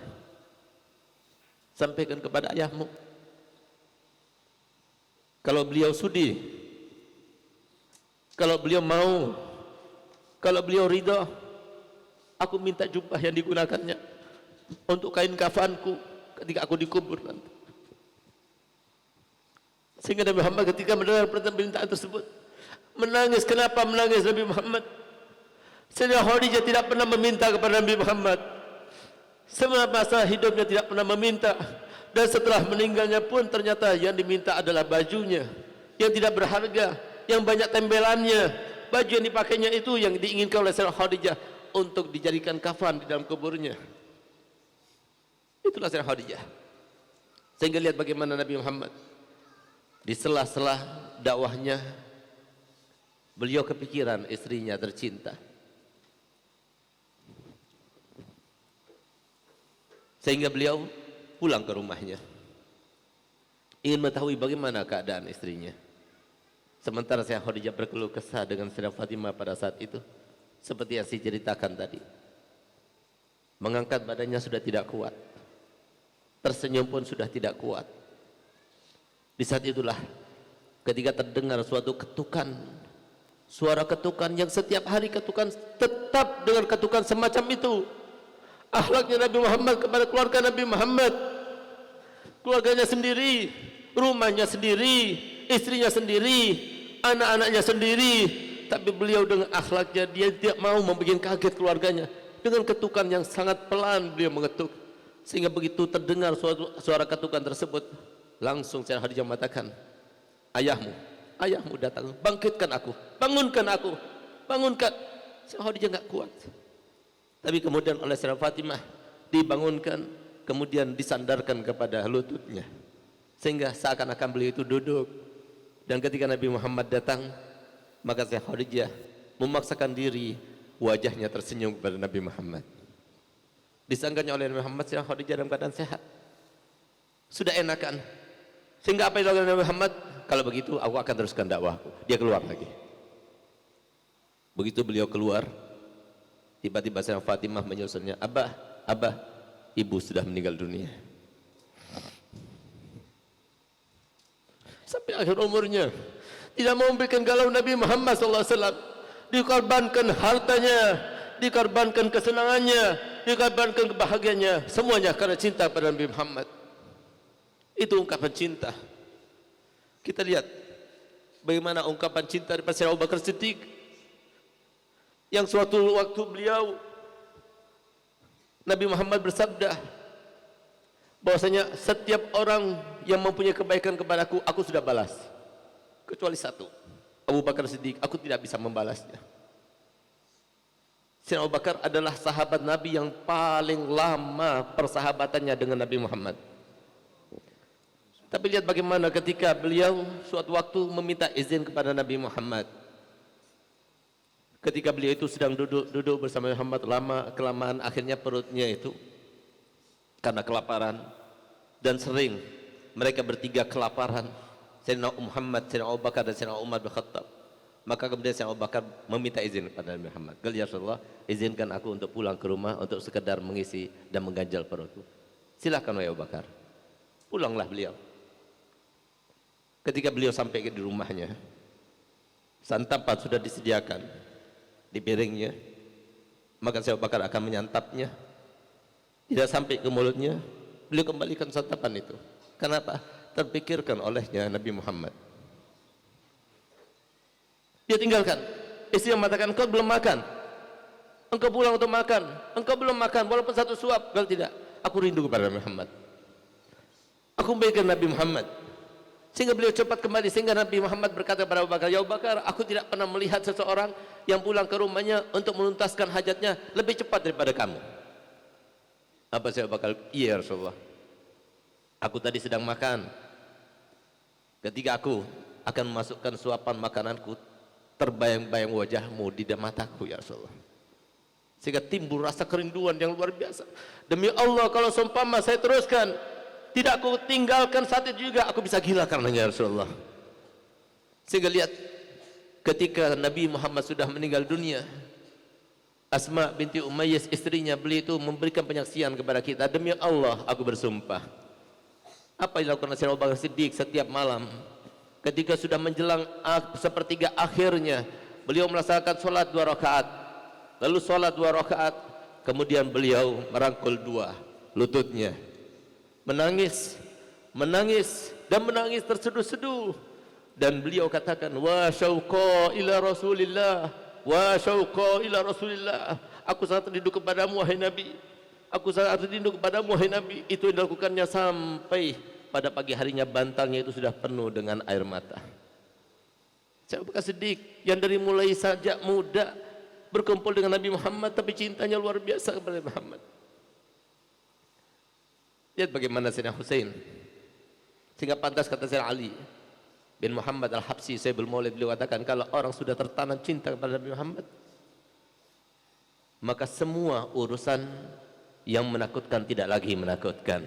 Sampaikan kepada ayahmu, kalau beliau sudi, kalau beliau mau, kalau beliau ridha, aku minta jubah yang digunakannya untuk kain kafanku ketika aku dikubur nanti. Sehingga Nabi Muhammad ketika mendengar permintaan tersebut menangis. Kenapa menangis Nabi Muhammad? Sayyidah Khadijah tidak pernah meminta kepada Nabi Muhammad. Semasa hidupnya tidak pernah meminta, dan setelah meninggalnya pun ternyata yang diminta adalah bajunya yang tidak berharga, yang banyak tembelannya. Baju yang dipakainya itu yang diinginkan oleh Sayyidah Khadijah untuk dijadikan kafan di dalam kuburnya. Itulah Sayyidah Khadijah. Sehingga lihat bagaimana Nabi Muhammad di sela-sela dakwahnya, beliau kepikiran istrinya tercinta. Sehingga beliau pulang ke rumahnya, ingin mengetahui bagaimana keadaan istrinya. Sementara Sayyidah Khadijah berkeluh kesah dengan Sayyidah Fatimah pada saat itu, seperti yang saya ceritakan tadi. Mengangkat badannya sudah tidak kuat, tersenyum pun sudah tidak kuat. Di saat itulah ketika terdengar suatu ketukan, suara ketukan yang setiap hari ketukan, tetap dengan ketukan semacam itu. Akhlaknya Nabi Muhammad kepada keluarga Nabi Muhammad, keluarganya sendiri, rumahnya sendiri, istrinya sendiri, anak-anaknya sendiri, tapi beliau dengan akhlaknya dia tidak mau membuat kaget keluarganya. Dengan ketukan yang sangat pelan beliau mengetuk, sehingga begitu terdengar suara ketukan tersebut, langsung Sayyidah Khadijah mengatakan, ayahmu datang, bangkitkan aku, bangunkan aku, bangunkan. Sayyidah Khadijah enggak kuat, tapi kemudian oleh Sayyidah Fatimah dibangunkan, kemudian disandarkan kepada lututnya, sehingga seakan-akan beliau itu duduk. Dan ketika Nabi Muhammad datang, maka Sayyidah Khadijah memaksakan diri, wajahnya tersenyum kepada Nabi Muhammad. Disanggahnya oleh Nabi Muhammad, Sayyidah Khadijah dalam keadaan sehat, sudah enakan. Sehingga apa yang dilakukan Nabi Muhammad? Kalau begitu aku akan teruskan dakwahku. Dia keluar lagi. Begitu beliau keluar, tiba-tiba Sayyidah Fatimah menyusulnya, Abah, ibu sudah meninggal dunia. Sampai akhir umurnya tidak mau memberikan galau Nabi Muhammad SAW. Dikorbankan hartanya, dikorbankan kesenangannya, dikorbankan kebahagiaannya, semuanya karena cinta pada Nabi Muhammad. Itu ungkapan cinta. Kita lihat bagaimana ungkapan cinta dari Sayyidina Abu Bakar Siddiq, yang suatu waktu beliau, Nabi Muhammad bersabda bahwasanya setiap orang yang mempunyai kebaikan kepadaku, aku sudah balas, kecuali satu, Abu Bakar Siddiq, aku tidak bisa membalasnya. Sayyidina Abu Bakar adalah sahabat Nabi yang paling lama persahabatannya dengan Nabi Muhammad. Tapi lihat bagaimana ketika beliau suatu waktu meminta izin kepada Nabi Muhammad. Ketika beliau itu sedang duduk bersama Muhammad, lama-kelamaan akhirnya perutnya itu karena kelaparan, dan sering mereka bertiga kelaparan, Sayyidina Muhammad, Sayyidina Abu Bakar, dan Sayyidina Umar bin Khattab. Maka kemudian Sayyidina Abu Bakar meminta izin kepada Nabi Muhammad, "Ya Rasulullah, izinkan aku untuk pulang ke rumah untuk sekedar mengisi dan mengganjal perutku." Silakan wahai Abu Bakar. Pulanglah beliau. Ketika beliau sampai di rumahnya, santapan sudah disediakan di piringnya, maka Sayyidina Abu Bakar akan menyantapnya. Tidak sampai ke mulutnya, beliau kembalikan santapan itu. Kenapa? Terpikirkan olehnya Nabi Muhammad. Dia tinggalkan. Istri yang mengatakan, engkau belum makan, engkau pulang untuk makan, engkau belum makan walaupun satu suap. Kalau tidak, aku rindu kepada Nabi Muhammad, aku memberikan Nabi Muhammad. Sehingga beliau cepat kembali, sehingga Nabi Muhammad berkata kepada Abu Bakar, "Ya Abu Bakar, aku tidak pernah melihat seseorang yang pulang ke rumahnya untuk menuntaskan hajatnya lebih cepat daripada kamu." Apa Abu Bakar? "Iya Rasulullah, aku tadi sedang makan, ketika aku akan memasukkan suapan makananku, terbayang-bayang wajahmu di mataku ya Rasulullah, sehingga timbul rasa kerinduan yang luar biasa. Demi Allah, kalau seumpama saya teruskan, tidak aku tinggalkan saat itu juga, aku bisa gila karenanya Rasulullah." Sehingga lihat, ketika Nabi Muhammad sudah meninggal dunia, Asma binti Umayyah istrinya, beliau itu memberikan penyaksian kepada kita, "Demi Allah, aku bersumpah." Apa yang dilakukan Sayyidina Abu Bakar Siddiq setiap malam ketika sudah menjelang sepertiga akhirnya, beliau melaksanakan sholat 2 rakaat, lalu sholat 2 rakaat, kemudian beliau merangkul dua lututnya, menangis dan menangis terseduh-seduh, dan beliau katakan, "Wa syauqa ila Rasulillah, wa syauqa ila Rasulillah, aku sangat rindu kepadamu wahai Nabi, aku sangat rindu kepadamu wahai Nabi." Itu yang dilakukannya sampai pada pagi harinya bantalnya itu sudah penuh dengan air mata. Sayyidina Abu Bakar Siddiq yang dari mulai sejak muda berkumpul dengan Nabi Muhammad, tapi cintanya luar biasa kepada Nabi Muhammad. Lihat bagaimana Sayyidina Husain, sehingga pantas kata Sayyidina Ali bin Muhammad Al-Habsyi Sayyidul Maulid, beliau katakan, kalau orang sudah tertanam cinta kepada Nabi Muhammad, maka semua urusan yang menakutkan tidak lagi menakutkan,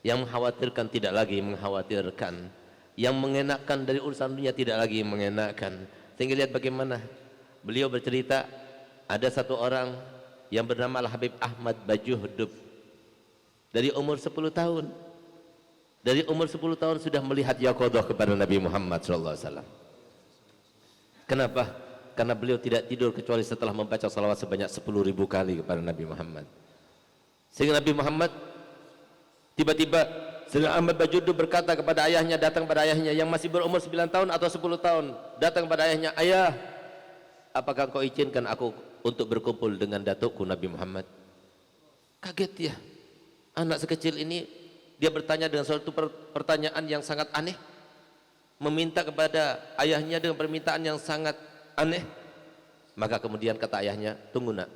yang mengkhawatirkan tidak lagi mengkhawatirkan, yang mengenakkan dari urusan dunia tidak lagi mengenakkan. Sehingga lihat bagaimana beliau bercerita, ada satu orang yang bernama Al-Habib Ahmad Bajuhdub, dari umur 10 tahun, dari umur 10 tahun sudah melihat yaqadhah kepada Nabi Muhammad SAW. Kenapa? Karena beliau tidak tidur kecuali setelah membaca salawat sebanyak 10.000 kali kepada Nabi Muhammad. Sehingga Nabi Muhammad tiba-tiba Sayyidina Ahmad Bajudu berkata kepada ayahnya, datang pada ayahnya yang masih berumur 9 tahun atau 10 tahun, datang pada ayahnya, "Ayah, apakah kau izinkan aku untuk berkumpul dengan datukku Nabi Muhammad?" Kaget dia. Anak sekecil ini, dia bertanya dengan suatu pertanyaan yang sangat aneh. Meminta kepada ayahnya dengan permintaan yang sangat aneh. Maka kemudian kata ayahnya, "Tunggu nak,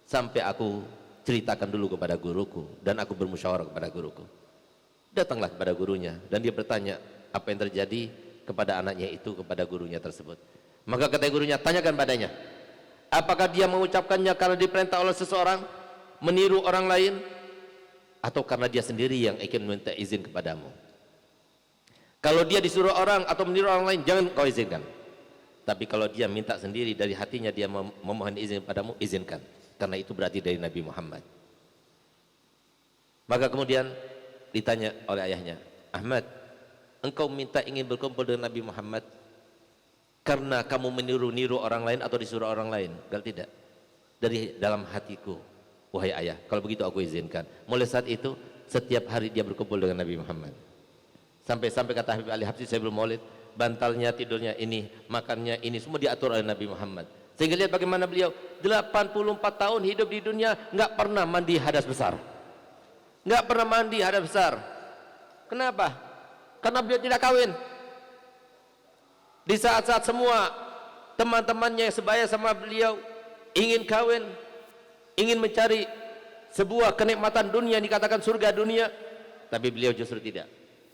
sampai aku ceritakan dulu kepada guruku dan aku bermusyawarah kepada guruku." Datanglah kepada gurunya dan dia bertanya apa yang terjadi kepada anaknya itu kepada gurunya tersebut. Maka kata gurunya, tanyakan padanya, apakah dia mengucapkannya karena diperintah oleh seseorang, meniru orang lain, atau karena dia sendiri yang ingin meminta izin kepadamu. Kalau dia disuruh orang atau meniru orang lain, jangan kau izinkan. Tapi kalau dia minta sendiri dari hatinya, dia memohon izin kepadamu, izinkan. Karena itu berarti dari Nabi Muhammad. Maka kemudian ditanya oleh ayahnya, "Ahmad, engkau minta ingin berkumpul dengan Nabi Muhammad karena kamu meniru-niru orang lain atau disuruh orang lain?" Kalau tidak, dari dalam hatiku, wahai ayah, kalau begitu aku izinkan. Mulai saat itu setiap hari dia berkumpul dengan Nabi Muhammad. Sampai-sampai kata Habib Ali Habsyi sebelum Maulid, bantalnya, tidurnya ini, makannya ini, semua diatur oleh Nabi Muhammad. Sehingga lihat bagaimana beliau 84 tahun hidup di dunia, nggak pernah mandi hadas besar. Nggak pernah mandi hadas besar. Kenapa? Karena beliau tidak kawin. Di saat-saat semua teman-temannya yang sebaya sama beliau ingin kawin, ingin mencari sebuah kenikmatan dunia yang dikatakan surga dunia, tapi beliau justru tidak.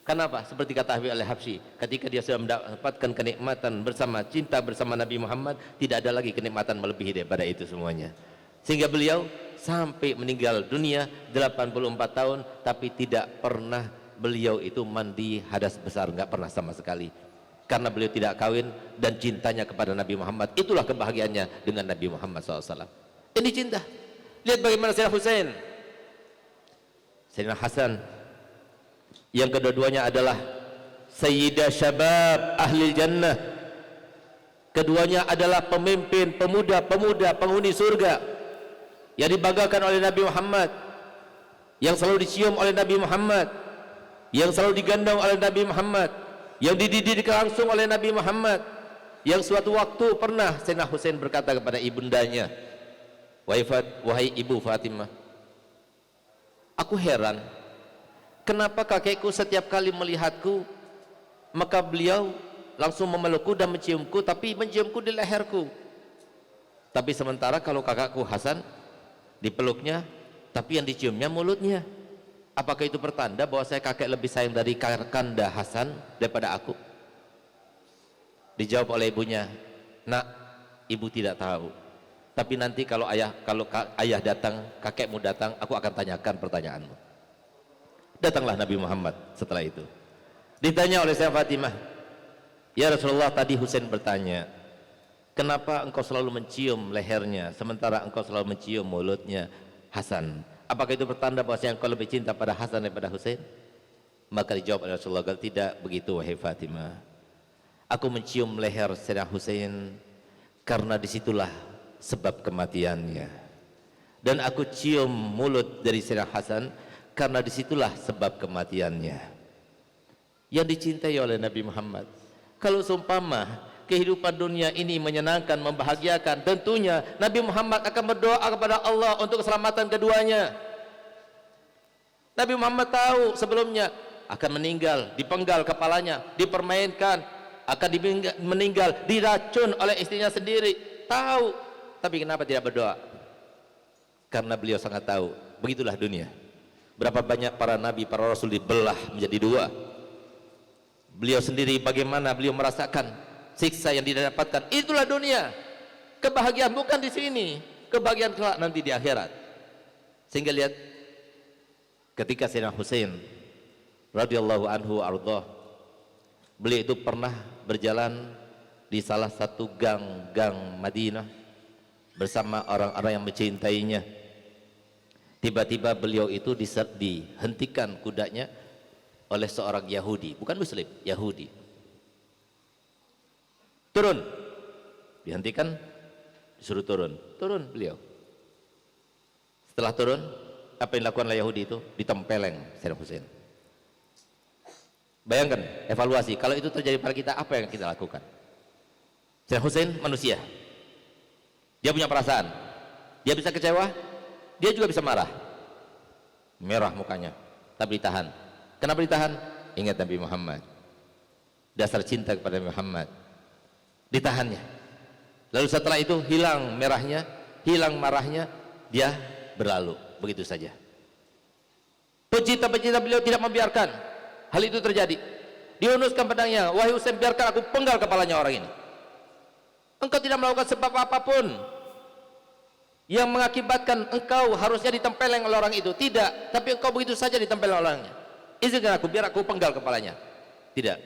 Kenapa? Seperti kata Habib Ali Habsyi, ketika dia sudah mendapatkan kenikmatan bersama, cinta bersama Nabi Muhammad, tidak ada lagi kenikmatan melebihi daripada itu semuanya. Sehingga beliau sampai meninggal dunia 84 tahun, tapi tidak pernah beliau itu mandi hadas besar, nggak pernah sama sekali. Karena beliau tidak kawin dan cintanya kepada Nabi Muhammad, itulah kebahagiaannya dengan Nabi Muhammad SAW. Ini cinta. Lihat bagaimana Sayyidina Husain, Sayyidina Hasan, yang kedua-duanya adalah Sayyidah Syabab Ahli Jannah. Keduanya adalah pemimpin pemuda-pemuda penghuni surga yang dibanggakan oleh Nabi Muhammad, yang selalu dicium oleh Nabi Muhammad, yang selalu digandeng oleh Nabi Muhammad, yang dididik langsung oleh Nabi Muhammad, yang suatu waktu pernah Sayyidina Husain berkata kepada ibundanya, "Wahai ibu Fatimah, aku heran kenapa kakekku setiap kali melihatku maka beliau langsung memelukku dan menciumku, tapi menciumku di leherku. Tapi sementara kalau kakakku Hasan dipeluknya, tapi yang diciumnya mulutnya. Apakah itu pertanda bahwa saya kakek lebih sayang dari kakanda Hasan daripada aku?" Dijawab oleh ibunya, "Nak, ibu tidak tahu. Tapi nanti kalau ayah datang, kakekmu datang, aku akan tanyakan pertanyaanmu." Datanglah Nabi Muhammad setelah itu. Ditanya oleh Sayyidah Fatimah, "Ya Rasulullah, tadi Husain bertanya, kenapa engkau selalu mencium lehernya sementara engkau selalu mencium mulutnya Hasan? Apakah itu pertanda bahwa engkau lebih cinta pada Hasan daripada Husain?" Maka dijawab oleh Rasulullah, "Tidak begitu wahai Fatimah. Aku mencium leher Sayyidina Husain karena disitulah sebab kematiannya. Dan aku cium mulut dari Sayyidina Hasan karena disitulah sebab kematiannya." Yang dicintai oleh Nabi Muhammad. Kalau seumpama kehidupan dunia ini menyenangkan, membahagiakan, tentunya Nabi Muhammad akan berdoa kepada Allah untuk keselamatan keduanya. Nabi Muhammad tahu sebelumnya akan meninggal, dipenggal kepalanya, dipermainkan, akan meninggal, diracun oleh istrinya sendiri. Tahu, tapi kenapa tidak berdoa? Karena beliau sangat tahu, begitulah dunia. Berapa banyak para nabi, para rasul dibelah menjadi dua. Beliau sendiri bagaimana beliau merasakan siksa yang didapatkan. Itulah dunia. Kebahagiaan bukan di sini, kebahagiaan kelak nanti di akhirat. Sehingga lihat ketika Sayyidina Husain radhiyallahu anhu ardhah, beliau itu pernah berjalan di salah satu gang Madinah bersama orang-orang yang mencintainya. Tiba-tiba beliau itu dihentikan kudanya oleh seorang Yahudi, bukan Muslim, Yahudi. Turun, dihentikan, disuruh turun beliau. Setelah turun, apa yang dilakukan oleh Yahudi itu? Ditempeleng Sayyidina Husain. Bayangkan, evaluasi, kalau itu terjadi pada kita, apa yang kita lakukan? Sayyidina Husain manusia, dia punya perasaan, dia bisa kecewa, dia juga bisa marah, merah mukanya, tapi ditahan. Kenapa ditahan? Ingat Nabi Muhammad, dasar cinta kepada Nabi Muhammad, ditahannya. Lalu setelah itu hilang merahnya, hilang marahnya, dia berlalu begitu saja. Pecinta-pecinta beliau tidak membiarkan hal itu terjadi. Dihunuskan pedangnya, wahai Husain, biarkan aku penggal kepalanya orang ini. Engkau tidak melakukan sebab apapun yang mengakibatkan engkau harusnya ditempeleng oleh orang itu. Tidak, tapi engkau begitu saja ditempeleng oleh orangnya. Izinkan aku, biar aku penggal kepalanya. Tidak,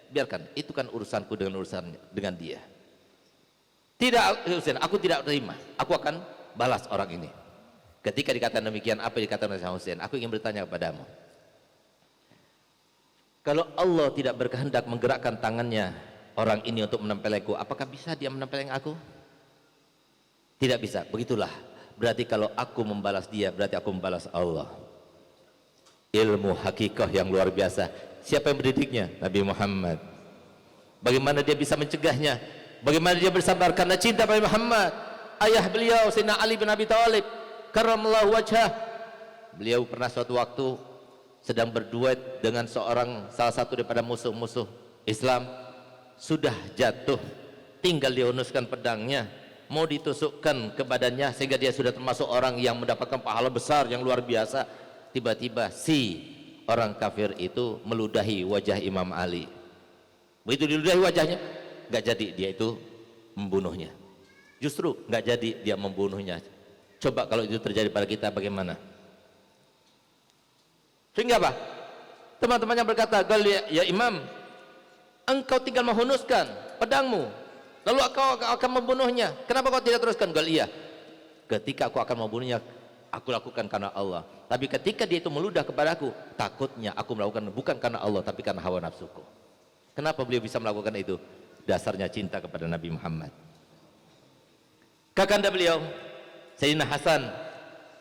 biarkan, itu kan urusanku dengan dia. Tidak Husain, aku tidak terima, aku akan balas orang ini. Ketika dikatakan demikian, apa yang dikatakan oleh Husain? Aku ingin bertanya kepadamu, kalau Allah tidak berkehendak menggerakkan tangannya orang ini untuk menempelengku, apakah bisa dia menempeleng aku? Tidak bisa. Begitulah, berarti kalau aku membalas dia, berarti aku membalas Allah. Ilmu hakikah yang luar biasa. Siapa yang mendidiknya? Nabi Muhammad. Bagaimana dia bisa mencegahnya? Bagaimana dia bersabar karena cinta pada Muhammad? Ayah beliau Sayyidina Ali bin Abi Thalib karramallahu wajhah, beliau pernah suatu waktu sedang berduet dengan salah satu daripada musuh-musuh Islam, sudah jatuh, tinggal dihunuskan pedangnya, mau ditusukkan ke badannya sehingga dia sudah termasuk orang yang mendapatkan pahala besar yang luar biasa. Tiba-tiba si orang kafir itu meludahi wajah Imam Ali. Begitu diludahi wajahnya, nggak jadi dia itu membunuhnya. Justru nggak jadi dia membunuhnya. Coba kalau itu terjadi pada kita bagaimana? Sehingga apa? Teman-temannya berkata, ya Imam, engkau tinggal menghunuskan pedangmu, lalu kau akan membunuhnya. Kenapa kau tidak teruskan? Iya, ketika aku akan membunuhnya, aku lakukan karena Allah. Tapi ketika dia itu meludah kepadaku, takutnya aku melakukan bukan karena Allah, tapi karena hawa nafsuku. Kenapa beliau bisa melakukan itu? Dasarnya cinta kepada Nabi Muhammad. Kakanda beliau Sayyidina Hasan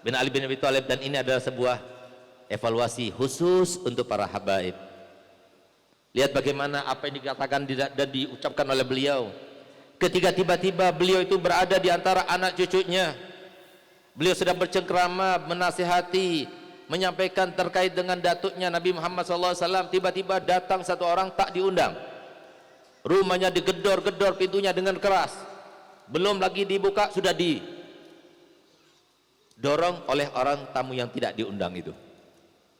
bin Ali bin Abi Thalib, dan ini adalah sebuah evaluasi khusus untuk para habaib. Lihat bagaimana apa yang dikatakan dan diucapkan oleh beliau ketika tiba-tiba beliau itu berada di antara anak cucunya. Beliau sedang bercengkrama, menasihati, menyampaikan terkait dengan datuknya Nabi Muhammad SAW. Tiba-tiba datang satu orang tak diundang, rumahnya digedor-gedor pintunya dengan keras, belum lagi dibuka sudah didorong oleh orang tamu yang tidak diundang itu.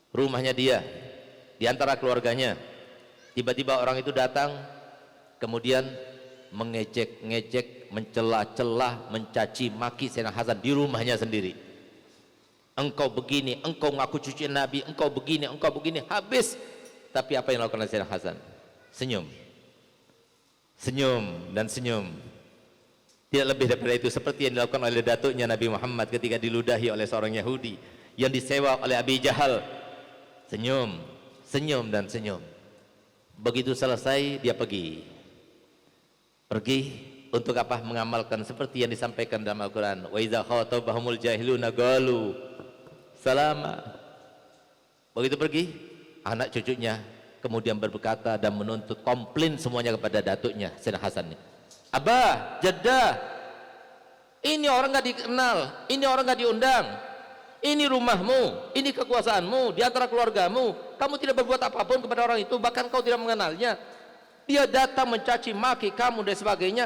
Rumahnya dia, di antara keluarganya. Tiba-tiba orang itu datang, kemudian mengejek-ngejek, mencela-cela, mencaci maki Sayyidina Hasan di rumahnya sendiri. Engkau begini, engkau ngaku cucu Nabi, engkau begini, habis. Tapi apa yang dilakukan oleh Sayyidina Hasan? Senyum, senyum dan senyum. Tidak lebih daripada itu, seperti yang dilakukan oleh datuknya Nabi Muhammad ketika diludahi oleh seorang Yahudi yang disewa oleh Abi Jahal. Senyum, senyum dan senyum. Begitu selesai dia pergi untuk apa? Mengamalkan seperti yang disampaikan dalam Al-Quran. Wa idza khatabahumul jahiluna qalu salama. Begitu pergi, anak cucunya kemudian berkata dan menuntut, komplain semuanya kepada datuknya Sayyidina Hasan. Abah, Jeddah, ini orang nggak dikenal, ini orang nggak diundang, ini rumahmu, ini kekuasaanmu, di antara keluargamu, kamu tidak berbuat apapun kepada orang itu, bahkan kau tidak mengenalnya. Dia datang mencaci maki kamu dan sebagainya,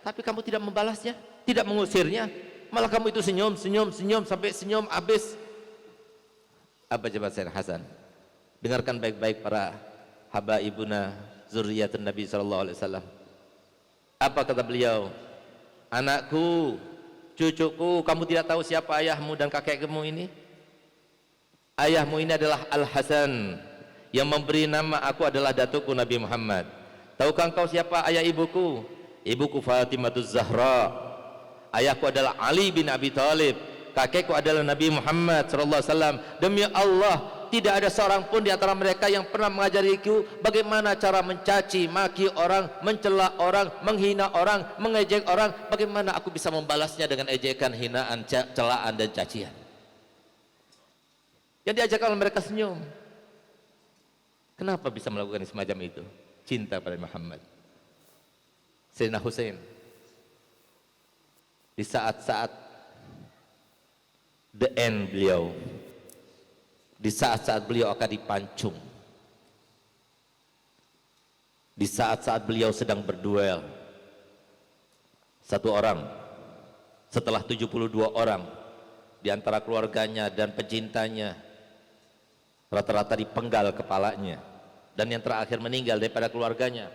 tapi kamu tidak membalasnya, tidak mengusirnya, malah kamu itu senyum sampai senyum habis. Apa jawab Sayyidina Hasan? Dengarkan baik-baik para habaibuna zurriyatun Nabi sallallahu alaihi wasallam. Apa kata beliau? Anakku, cucuku, kamu tidak tahu siapa ayahmu dan kakekmu ini? Ayahmu ini adalah Al-Hasan, yang memberi nama aku adalah datukku Nabi Muhammad. Tahukah engkau siapa ayah ibuku? Ibuku Fatimah Zahra. Ayahku adalah Ali bin Abi Thalib. Kakekku adalah Nabi Muhammad sallallahu alaihi wasallam. Demi Allah, tidak ada seorang pun di antara mereka yang pernah mengajariku bagaimana cara mencaci maki orang, mencela orang, menghina orang, mengejek orang. Bagaimana aku bisa membalasnya dengan ejekan, hinaan, celaan dan cacian. Yang diajarkan oleh mereka senyum. Kenapa bisa melakukan semacam itu? Cinta pada Muhammad. Sayyidina Husain di saat-saat the end beliau, di saat-saat beliau akan dipancung, di saat-saat beliau sedang berduel, satu orang setelah 72 orang di antara keluarganya dan pecintanya rata-rata dipenggal kepalanya, dan yang terakhir meninggal daripada keluarganya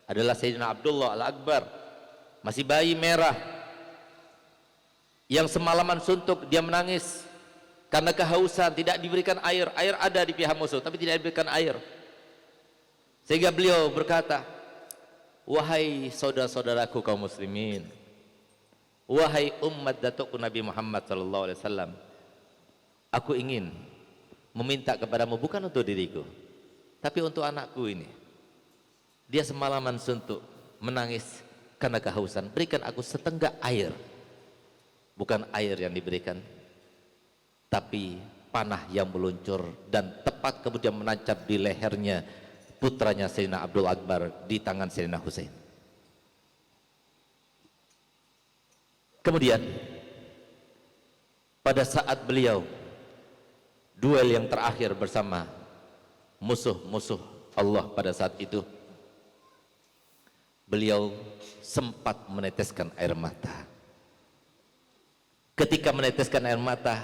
adalah Sayyidina Abdullah Al-Akbar, masih bayi merah yang semalaman suntuk. Dia menangis karena kehausan, tidak diberikan air. Air ada di pihak musuh tapi tidak diberikan air, sehingga beliau berkata, wahai saudara-saudaraku kaum muslimin, wahai umat datukku Nabi Muhammad SAW, aku ingin meminta kepadamu bukan untuk diriku tapi untuk anakku ini. Dia semalaman suntuk menangis karena kehausan, berikan aku setenggak air. Bukan air yang diberikan tapi panah yang meluncur dan tepat kemudian menancap di lehernya putranya Sayyidina Abdul Akbar di tangan Sayyidina Husain. Kemudian pada saat beliau duel yang terakhir bersama musuh-musuh Allah pada saat itu, beliau sempat meneteskan air mata. Ketika meneteskan air mata,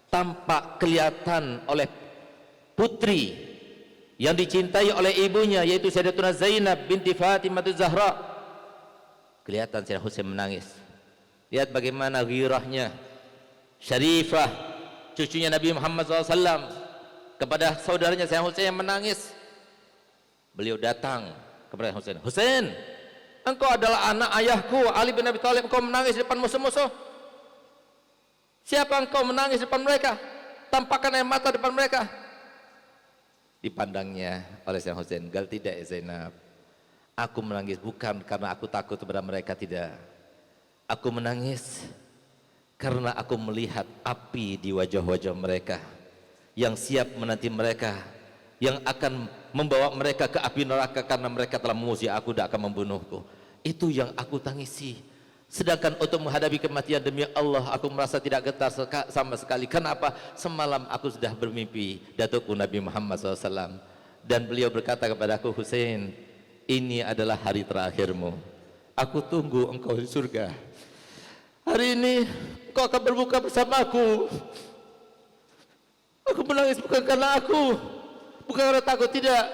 tampak kelihatan oleh putri yang dicintai oleh ibunya, yaitu Sayyidatuna Zainab binti Fatimah Zahra. Kelihatan Sayyidina Husain menangis. Lihat bagaimana ghirahnya Syarifah, cucunya Nabi Muhammad SAW, kepada saudaranya Sayyidina Husain yang menangis. Beliau datang kepada Husain, Husain, engkau adalah anak ayahku Ali bin Abi Thalib, engkau menangis di depan musuh-musuh. Siapa engkau menangis di depan mereka? Tampakkan air mata di depan mereka. Dipandangnya oleh Sayyidina Husain, gal tidak ya Zainab, aku menangis bukan karena aku takut kepada mereka, tidak. Aku menangis karena aku melihat api di wajah-wajah mereka yang siap menanti mereka, yang akan membawa mereka ke api neraka karena mereka telah memuji aku dan akan membunuhku. Itu yang aku tangisi. Sedangkan untuk menghadapi kematian, demi Allah aku merasa tidak getar sama sekali. Kenapa? Semalam aku sudah bermimpi datukku Nabi Muhammad SAW, dan beliau berkata kepadaku, Husain, ini adalah hari terakhirmu, aku tunggu engkau di surga. Hari ini engkau akan berbuka bersamaku. Aku menangis bukan karena aku, bukan karena takut, tidak,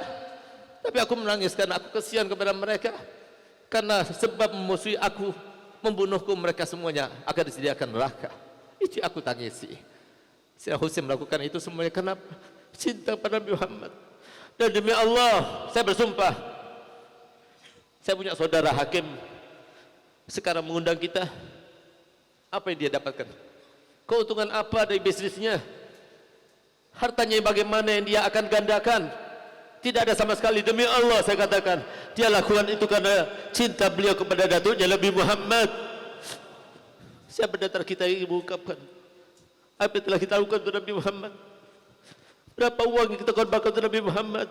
tapi aku menangis karena aku kasihan kepada mereka, karena sebab memusuhi aku, membunuhku, mereka semuanya akan disediakan neraka. Itu aku tangisi. Sayyidina Husain melakukan itu semuanya karena cinta pada Nabi Muhammad. Dan demi Allah saya bersumpah, saya punya saudara hakim sekarang mengundang kita. Apa yang dia dapatkan? Keuntungan apa dari bisnisnya? Hartanya bagaimana yang dia akan gandakan? Tidak ada sama sekali. Demi Allah saya katakan, dia lakukan itu karena cinta beliau kepada datuknya Nabi Muhammad. Siapa datang kita yang mengungkapkan apa yang telah kita lakukan untuk Nabi Muhammad? Berapa uang yang kita korbankan untuk Nabi Muhammad?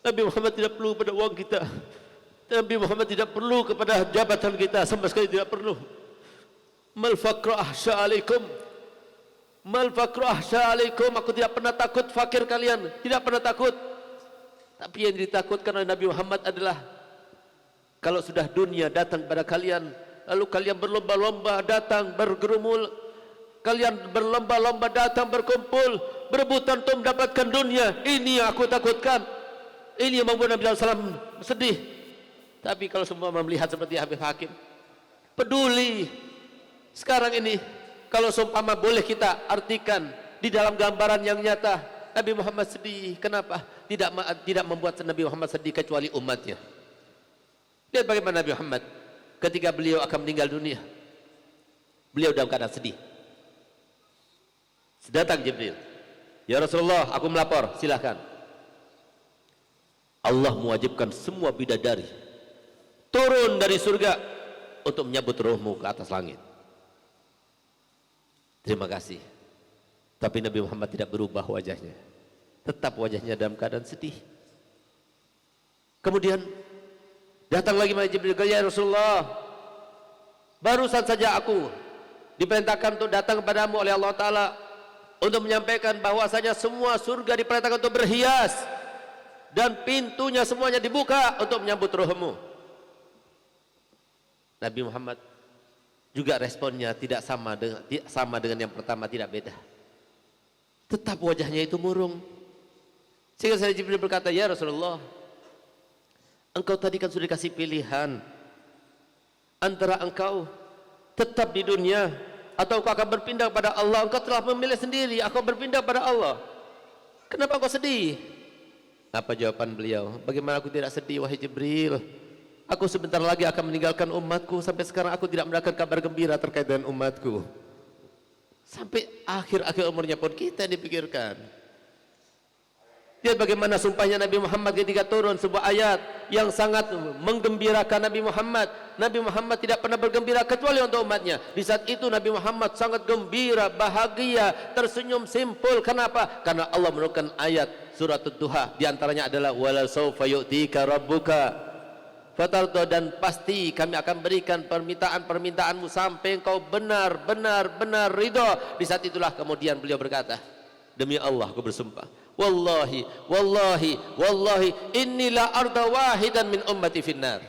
Nabi Muhammad tidak perlu pada uang kita. Nabi Muhammad tidak perlu kepada jabatan kita, sama sekali tidak perlu. Mal faqru ahsya alaikum, mal faqru ahsya alaikum. Aku tidak pernah takut fakir kalian, tidak pernah takut. Tapi yang ditakutkan oleh Nabi Muhammad adalah kalau sudah dunia datang pada kalian, lalu kalian berlomba-lomba datang bergerumul, kalian berlomba-lomba datang berkumpul, berebutan untuk mendapatkan dunia. Ini yang aku takutkan. Ini yang membuat Nabi SAW sedih. Tapi kalau semua melihat seperti Habib Hakim, peduli. Sekarang ini kalau seumpama boleh kita artikan di dalam gambaran yang nyata, Nabi Muhammad sedih. Kenapa? Tidak membuat Nabi Muhammad sedih kecuali umatnya. Lihat bagaimana Nabi Muhammad ketika beliau akan meninggal dunia, beliau dalam keadaan sedih. Datang Jibril, ya Rasulullah, aku melapor, silahkan. Allah mewajibkan semua bidadari turun dari surga untuk menyambut rohmu ke atas langit. Terima kasih. Tapi Nabi Muhammad tidak berubah wajahnya. tetap wajahnya dalam keadaan sedih. Kemudian datang lagi malaikat Jibril, ya Rasulullah, barusan saja aku diperintahkan untuk datang kepadamu oleh Allah Ta'ala untuk menyampaikan bahwasanya semua surga diperintahkan untuk berhias dan pintunya semuanya dibuka untuk menyambut rohmu. Nabi Muhammad juga responnya tidak sama dengan yang pertama, tidak beda. Tetap wajahnya itu murung. Sehingga saya Jibril berkata, ya Rasulullah, engkau tadi kan sudah dikasih pilihan antara engkau tetap di dunia atau engkau akan berpindah kepada Allah. Engkau telah memilih sendiri, aku berpindah kepada Allah. Kenapa engkau sedih? Apa jawaban beliau? Bagaimana aku tidak sedih wahai Jibril? Aku sebentar lagi akan meninggalkan umatku. Sampai sekarang aku tidak mendapatkan kabar gembira terkait dengan umatku. Sampai akhir-akhir umurnya pun kita dipikirkan. Lihat bagaimana sumpahnya Nabi Muhammad ketika turun sebuah ayat yang sangat menggembirakan Nabi Muhammad. Nabi Muhammad tidak pernah bergembira kecuali untuk umatnya. Di saat itu Nabi Muhammad sangat gembira, bahagia, tersenyum simpul. Kenapa? Karena Allah menurunkan ayat surat Ad-Duha. Di antaranya adalah wala sawfa yu'tika rabbuka fatardo, dan pasti kami akan berikan permintaan-permintaanmu sampai engkau benar-benar ridho. Di saat itulah kemudian beliau berkata, demi Allah aku bersumpah, wallahi inilah arda wahidan min ummati finnar.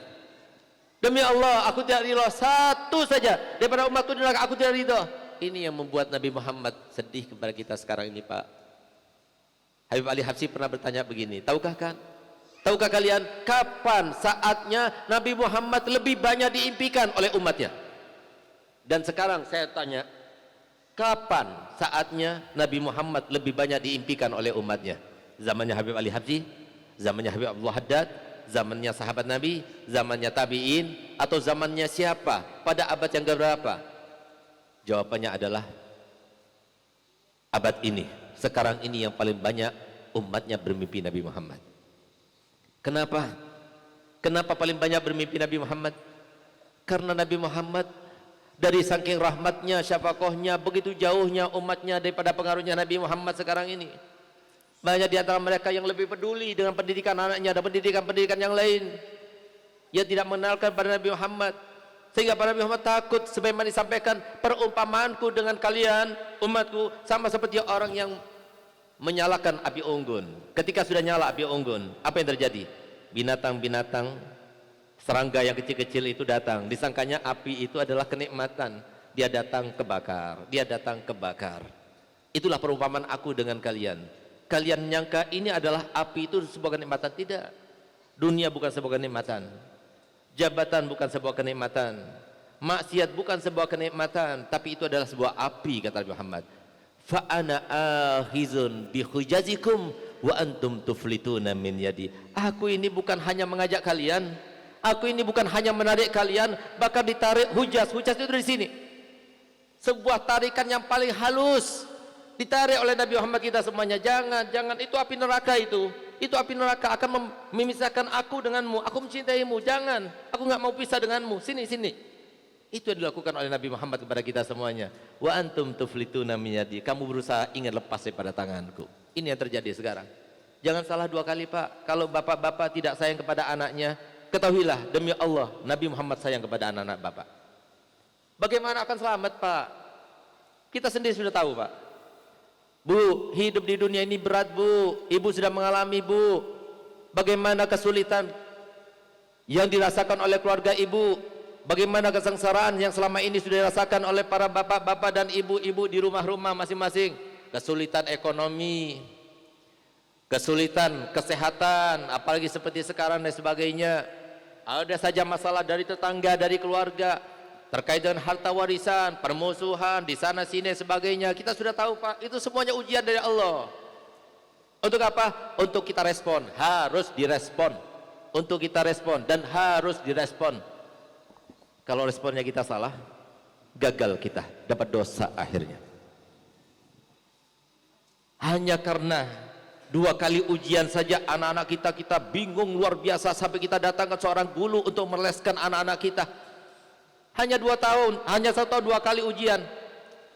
Demi Allah aku tidak ridho satu saja daripada umatku di neraka, aku tidak ridho. Ini yang membuat Nabi Muhammad sedih kepada kita sekarang ini, Pak. Habib Ali Habsyi pernah bertanya begini, tahukah kalian kapan saatnya Nabi Muhammad lebih banyak diimpikan oleh umatnya? Dan sekarang saya tanya, kapan saatnya Nabi Muhammad lebih banyak diimpikan oleh umatnya? Zamannya Habib Ali Habsyi, zamannya Habib Abdullah Haddad, zamannya sahabat Nabi, zamannya tabi'in, atau zamannya siapa? Pada abad yang keberapa? Jawabannya adalah abad ini. Sekarang ini yang paling banyak umatnya bermimpi Nabi Muhammad. Kenapa? Kenapa paling banyak bermimpi Nabi Muhammad? Karena Nabi Muhammad dari saking rahmatnya, syafaqahnya, begitu jauhnya umatnya daripada pengaruhnya Nabi Muhammad sekarang ini. Banyak di antara mereka yang lebih peduli dengan pendidikan anaknya dan pendidikan-pendidikan yang lain. Ia tidak mengenalkan pada Nabi Muhammad. Sehingga pada Nabi Muhammad takut, sebagaimana disampaikan, perumpamaanku dengan kalian, umatku, sama seperti orang yang menyalakan api unggun. Ketika sudah nyala api unggun, apa yang terjadi? Binatang-binatang, serangga yang kecil-kecil itu datang. Disangkanya api itu adalah kenikmatan. Dia datang kebakar, dia datang kebakar. Itulah perumpamaan aku dengan kalian. Kalian nyangka ini adalah api itu sebuah kenikmatan. Tidak. Dunia bukan sebuah kenikmatan. Jabatan bukan sebuah kenikmatan. Maksiat bukan sebuah kenikmatan. Tapi itu adalah sebuah api, kata Nabi Muhammad. Fa'ana akhizun bihujazikum wa antum tuflituna min yadi. Aku ini bukan hanya mengajak kalian, aku ini bukan hanya menarik kalian, bahkan ditarik hujaz. Hujaz itu dari sini. Sebuah tarikan yang paling halus ditarik oleh Nabi Muhammad kita semuanya. Jangan itu api neraka itu. Itu api neraka akan memisahkan aku denganmu. Aku mencintaimu. Jangan. Aku enggak mau pisah denganmu. Sini. Itu yang dilakukan oleh Nabi Muhammad kepada kita semuanya. Wa antum tuflituna min yadi. Kamu berusaha ingin lepas daripada tanganku. Ini yang terjadi sekarang. Jangan salah dua kali, Pak. Kalau bapak-bapak tidak sayang kepada anaknya, ketahuilah demi Allah Nabi Muhammad sayang kepada anak-anak bapak. Bagaimana akan selamat, Pak? Kita sendiri sudah tahu, Pak. Bu, hidup di dunia ini berat, Bu. Ibu sudah mengalami, Bu. Bagaimana kesulitan yang dirasakan oleh keluarga ibu. Bagaimana kesengsaraan yang selama ini sudah dirasakan oleh para bapak-bapak dan ibu-ibu di rumah-rumah masing-masing. Kesulitan ekonomi, kesulitan kesehatan, apalagi seperti sekarang dan sebagainya. Ada saja masalah dari tetangga, dari keluarga, terkait dengan harta warisan, permusuhan, di sana sini sebagainya. Kita sudah tahu, Pak, itu semuanya ujian dari Allah. Untuk apa? Untuk kita respon, harus direspon. Untuk kita respon dan harus direspon. Kalau responnya kita salah, gagal kita, dapat dosa akhirnya. Hanya karena 2 kali ujian saja anak-anak kita bingung luar biasa, sampai kita datangkan seorang guru untuk meleskan anak-anak kita. Hanya 2 tahun, hanya 1 tahun 2 kali ujian.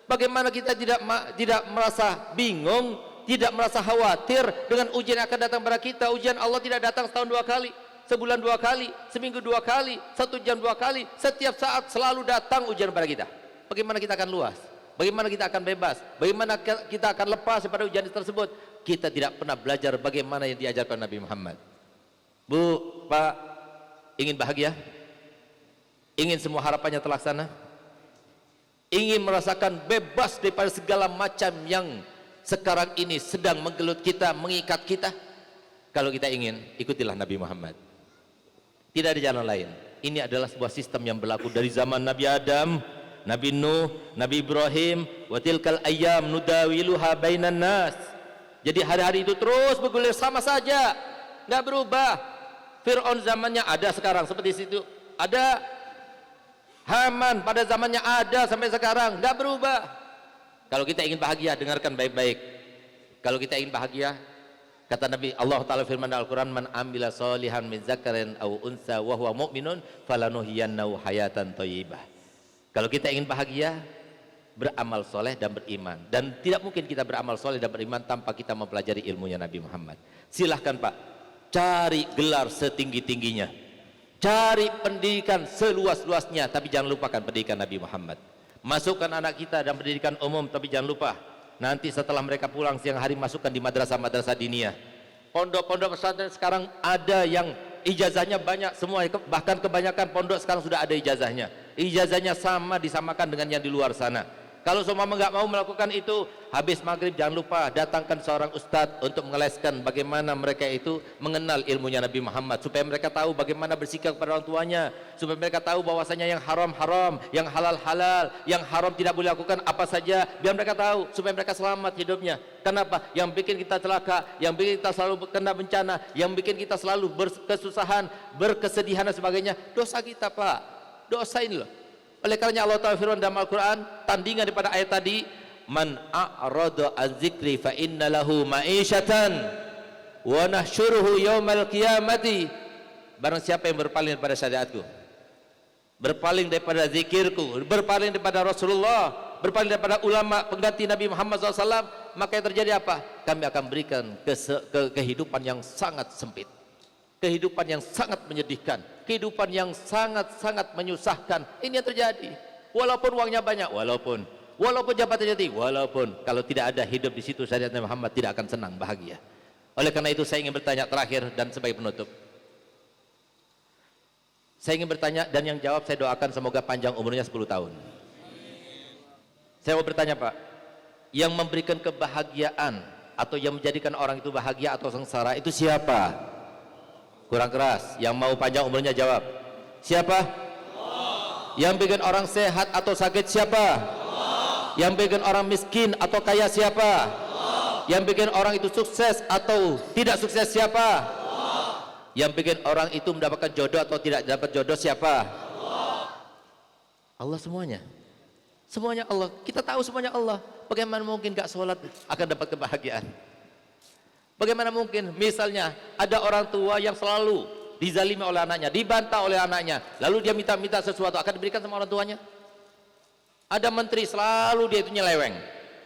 Bagaimana kita tidak merasa bingung tidak merasa khawatir dengan ujian yang akan datang pada kita. Ujian Allah tidak datang setahun 2 kali, sebulan 2 kali, seminggu 2 kali, 1 jam 2 kali. Setiap saat selalu datang ujian pada kita. Bagaimana kita akan luas? Bagaimana kita akan bebas? Bagaimana kita akan lepas daripada ujian tersebut? Kita tidak pernah belajar bagaimana yang diajarkan Nabi Muhammad. Bu, Pak, ingin bahagia? Ingin semua harapannya terlaksana? Ingin merasakan bebas daripada segala macam yang sekarang ini sedang menggelut kita, mengikat kita? Kalau kita ingin, ikutilah Nabi Muhammad. Tidak ada jalan lain. Ini adalah sebuah sistem yang berlaku dari zaman Nabi Adam, Nabi Nuh, Nabi Ibrahim, wa tilkal ayyam nudawiluha bainan nas. Jadi hari-hari itu terus bergulir sama saja, enggak berubah. Fir'aun zamannya ada sekarang seperti situ, ada. Haman pada zamannya ada sampai sekarang, enggak berubah. Kalau kita ingin bahagia, dengarkan baik-baik. Kalau kita ingin bahagia, kata Nabi, Allah Ta'ala firman dalam Al-Quran, man amila solihan min zakarin aw unsa wa huwa mu'minun falanuhyiyannahu hayatan thayyibah. Kalau kita ingin bahagia, beramal soleh dan beriman. Dan tidak mungkin kita beramal soleh dan beriman tanpa kita mempelajari ilmunya Nabi Muhammad. Silahkan Pak, cari gelar setinggi-tingginya, cari pendidikan seluas-luasnya, tapi jangan lupakan pendidikan Nabi Muhammad. Masukkan anak kita dan pendidikan umum, tapi jangan lupa nanti setelah mereka pulang siang hari masukkan di madrasah-madrasah diniyah. Pondok-pondok pesantren sekarang ada yang ijazahnya banyak semua, bahkan kebanyakan pondok sekarang sudah ada ijazahnya. Ijazahnya sama, disamakan dengan yang di luar sana. Kalau semua nggak mau melakukan itu, habis maghrib jangan lupa datangkan seorang ustadz untuk mengeleskan bagaimana mereka itu mengenal ilmunya Nabi Muhammad, supaya mereka tahu bagaimana bersikap kepada orang tuanya, supaya mereka tahu bahwasanya yang haram haram, yang halal halal, yang haram tidak boleh lakukan apa saja, biar mereka tahu, supaya mereka selamat hidupnya. Kenapa? Yang bikin kita celaka, yang bikin kita selalu kena bencana, yang bikin kita selalu berkesusahan, berkesedihan dan sebagainya, dosa kita Pak, dosa ini loh. Oleh karenanya Allah Ta'ala firman dalam Al-Quran, tandingan daripada ayat tadi, man a'rada an zikri fa inna lahu ma'isyatan wa nahsyuruhu yaumal qiyamati. Barang siapa yang berpaling daripada syariatku, berpaling daripada zikirku, berpaling daripada Rasulullah, berpaling daripada ulama pengganti Nabi Muhammad SAW, maka yang terjadi apa? Kami akan berikan kehidupan yang sangat sempit, kehidupan yang sangat menyedihkan, kehidupan yang sangat-sangat menyusahkan. Ini yang terjadi. Walaupun uangnya banyak, walaupun jabatannya tinggi, walaupun kalau tidak ada hidup di situ syariat Nabi Muhammad, tidak akan senang bahagia. Oleh karena itu saya ingin bertanya terakhir dan sebagai penutup. Saya ingin bertanya dan yang jawab saya doakan semoga panjang umurnya 10 tahun. Saya mau bertanya Pak, yang memberikan kebahagiaan atau yang menjadikan orang itu bahagia atau sengsara itu siapa? Kurang keras, yang mau panjang umurnya jawab. Siapa? Allah. Yang bikin orang sehat atau sakit siapa? Allah. Yang bikin orang miskin atau kaya siapa? Allah. Yang bikin orang itu sukses atau tidak sukses siapa? Allah. Yang bikin orang itu mendapatkan jodoh atau tidak dapat jodoh siapa? Allah. Allah semuanya. Semuanya Allah. Kita tahu semuanya Allah. Bagaimana mungkin gak sholat akan dapat kebahagiaan? Bagaimana mungkin misalnya ada orang tua yang selalu dizalimi oleh anaknya, dibantah oleh anaknya, lalu dia minta sesuatu, akan diberikan sama orang tuanya? Ada menteri selalu dia itu nyeleweng,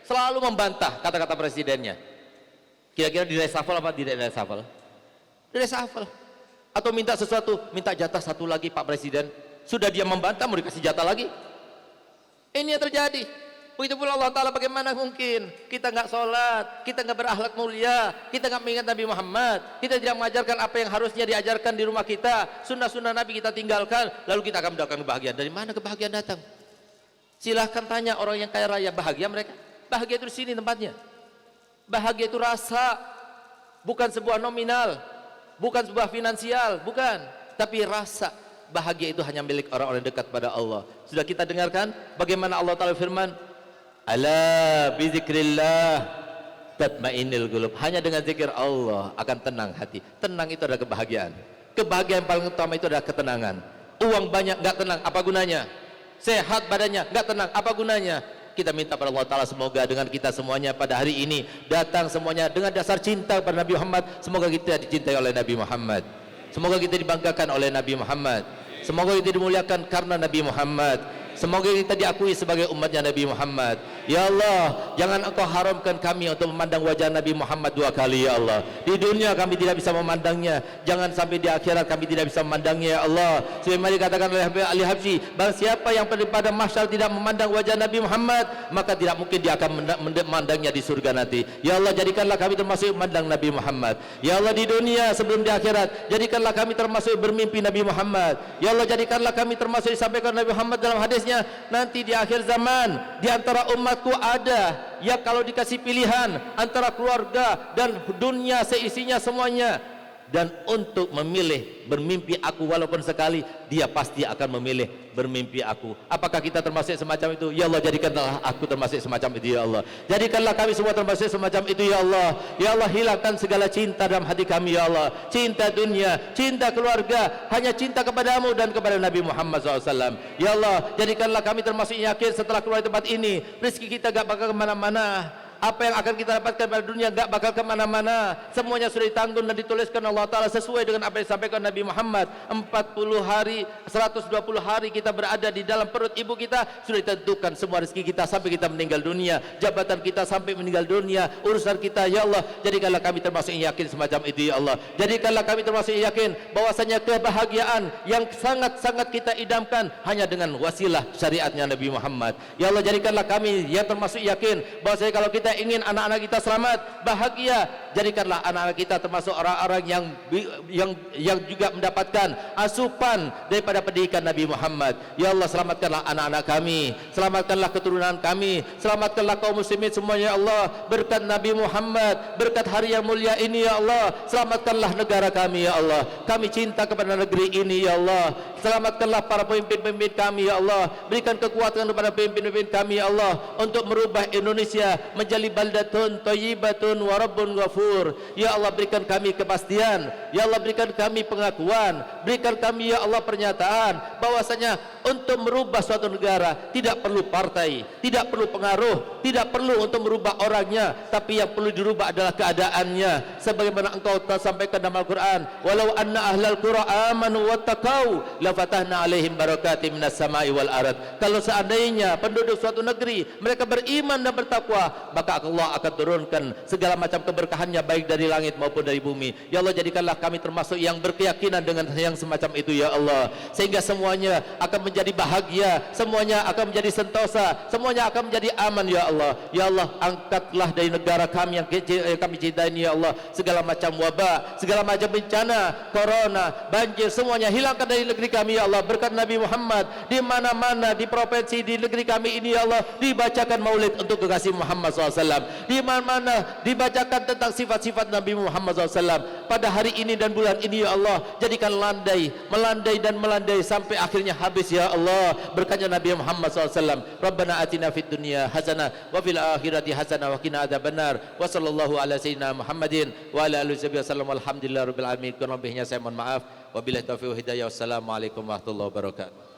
selalu membantah kata-kata presidennya. Kira-kira di reshuffle apa tidak di reshuffle? Di reshuffle. Atau minta sesuatu, minta jatah satu lagi Pak Presiden, sudah dia membantah mau dikasih jatah lagi. Ini yang terjadi. Begitu pula Allah Ta'ala, bagaimana mungkin kita nggak sholat, kita nggak berakhlak mulia, kita nggak mengingat Nabi Muhammad, kita tidak mengajarkan apa yang harusnya diajarkan di rumah kita, sunnah-sunnah Nabi kita tinggalkan, lalu kita akan mendapatkan kebahagiaan. Dari mana kebahagiaan datang? Silahkan tanya orang yang kaya raya, bahagia mereka? Bahagia itu di sini tempatnya. Bahagia itu rasa, bukan sebuah nominal, bukan sebuah finansial, bukan, tapi rasa. Bahagia itu hanya milik orang-orang dekat pada Allah. Sudah kita dengarkan bagaimana Allah Ta'ala firman, ala bizikrillah tatma'innul qulub. Hanya dengan zikir Allah akan tenang hati. Tenang itu adalah kebahagiaan. Kebahagiaan paling utama itu adalah ketenangan. Uang banyak enggak tenang, apa gunanya? Sehat badannya enggak tenang, apa gunanya? Kita minta pada Allah Ta'ala semoga dengan kita semuanya pada hari ini datang semuanya dengan dasar cinta pada Nabi Muhammad. Semoga kita dicintai oleh Nabi Muhammad, semoga kita dibanggakan oleh Nabi Muhammad, semoga kita dimuliakan karena Nabi Muhammad, semoga kita diakui sebagai umatnya Nabi Muhammad. Ya Allah, jangan Engkau haramkan kami untuk memandang wajah Nabi Muhammad 2 kali ya Allah. Di dunia kami tidak bisa memandangnya, jangan sampai di akhirat kami tidak bisa memandangnya ya Allah. Sebagaimana dikatakan oleh Ali Habsyi, barang siapa yang pada mahsyar tidak memandang wajah Nabi Muhammad, maka tidak mungkin dia akan memandangnya di surga nanti. Ya Allah, jadikanlah kami termasuk memandang Nabi Muhammad. Ya Allah, di dunia sebelum di akhirat, jadikanlah kami termasuk bermimpi Nabi Muhammad. Ya Allah, jadikanlah kami termasuk disampaikan Nabi Muhammad dalam hadisnya, nanti di akhir zaman di antara umatku ada yang kalau dikasih pilihan antara keluarga dan dunia seisinya semuanya, dan untuk memilih bermimpi aku walaupun sekali, dia pasti akan memilih bermimpi aku. Apakah kita termasuk semacam itu? Ya Allah, jadikanlah aku termasuk semacam itu ya Allah. Jadikanlah kami semua termasuk semacam itu ya Allah. Ya Allah, hilangkan segala cinta dalam hati kami ya Allah. Cinta dunia, cinta keluarga, hanya cinta kepadamu dan kepada Nabi Muhammad SAW. Ya Allah, jadikanlah kami termasuk yakin setelah keluar dari tempat ini, rezeki kita gak bakal kemana-mana. Apa yang akan kita dapatkan pada dunia gak bakal kemana-mana. Semuanya sudah ditanggung dan dituliskan Allah Ta'ala sesuai dengan apa yang disampaikan Nabi Muhammad. 40 hari, 120 hari kita berada di dalam perut ibu kita, sudah ditentukan semua rezeki kita sampai kita meninggal dunia, jabatan kita sampai meninggal dunia, urusan kita. Ya Allah, jadikanlah kami termasuk yang yakin semacam itu ya Allah. Jadikanlah kami termasuk yang yakin bahwasanya kebahagiaan yang sangat-sangat kita idamkan hanya dengan wasilah syariatnya Nabi Muhammad. Ya Allah, jadikanlah kami yang termasuk yakin bahwasanya kalau kita ingin anak-anak kita selamat, bahagia, jadikanlah anak-anak kita termasuk orang-orang yang juga mendapatkan asupan daripada pendidikan Nabi Muhammad. Ya Allah, selamatkanlah anak-anak kami, selamatkanlah keturunan kami, selamatkanlah kaum muslimin semuanya ya Allah. Berkat Nabi Muhammad, berkat hari yang mulia ini ya Allah, selamatkanlah negara kami ya Allah. Kami cinta kepada negeri ini ya Allah. Selamatkanlah para pemimpin-pemimpin kami ya Allah. Berikan kekuatan kepada pemimpin-pemimpin kami ya Allah untuk merubah Indonesia menjadi baldatun thayyibatun wa rabbun ghafur. Ya Allah, berikan kami kepastian. Ya Allah, berikan kami pengakuan. Berikan kami ya Allah pernyataan bahwasanya untuk merubah suatu negara tidak perlu partai, tidak perlu pengaruh, tidak perlu untuk merubah orangnya, tapi yang perlu dirubah adalah keadaannya. Sebagaimana Engkau telah sampaikan dalam Al-Quran, walau anna ahlal qura amanu wattaqau la fatahna alaihim barakatim minas samai wal ard. Kalau seandainya penduduk suatu negeri mereka beriman dan bertakwa, maka Allah akan turunkan segala macam keberkahannya baik dari langit maupun dari bumi. Ya Allah, jadikanlah kami termasuk yang berkeyakinan dengan yang semacam itu ya Allah, sehingga semuanya akan menjadi bahagia, semuanya akan menjadi sentosa, semuanya akan menjadi aman ya Allah. Ya Allah, angkatlah dari negara kami yang kami cintai ini ya Allah segala macam wabah, segala macam bencana, corona, banjir, semuanya hilangkan dari negeri kami ya Allah. Berkat Nabi Muhammad, di mana-mana di provinsi di negeri kami ini ya Allah dibacakan maulid untuk kekasih Muhammad SAW. Di mana-mana dibacakan tentang sifat-sifat Nabi Muhammad SAW. Pada hari ini dan bulan ini ya Allah, jadikan melandai dan melandai sampai akhirnya habis ya Allah. Berkatnya Nabi Muhammad SAW. Rabbana atina fid dunya hasanah wa fil akhirati hasanah wa qina adzabannar. Wa sallallahu ala sayyidina Muhammadin wa ala alihi wasallam. Walhamdulillahirabbil alamin. Kurang lebihnya saya mohon maaf. Wabillahi taufiq wal hidayah. Wassalamualaikum warahmatullahi wabarakatuh.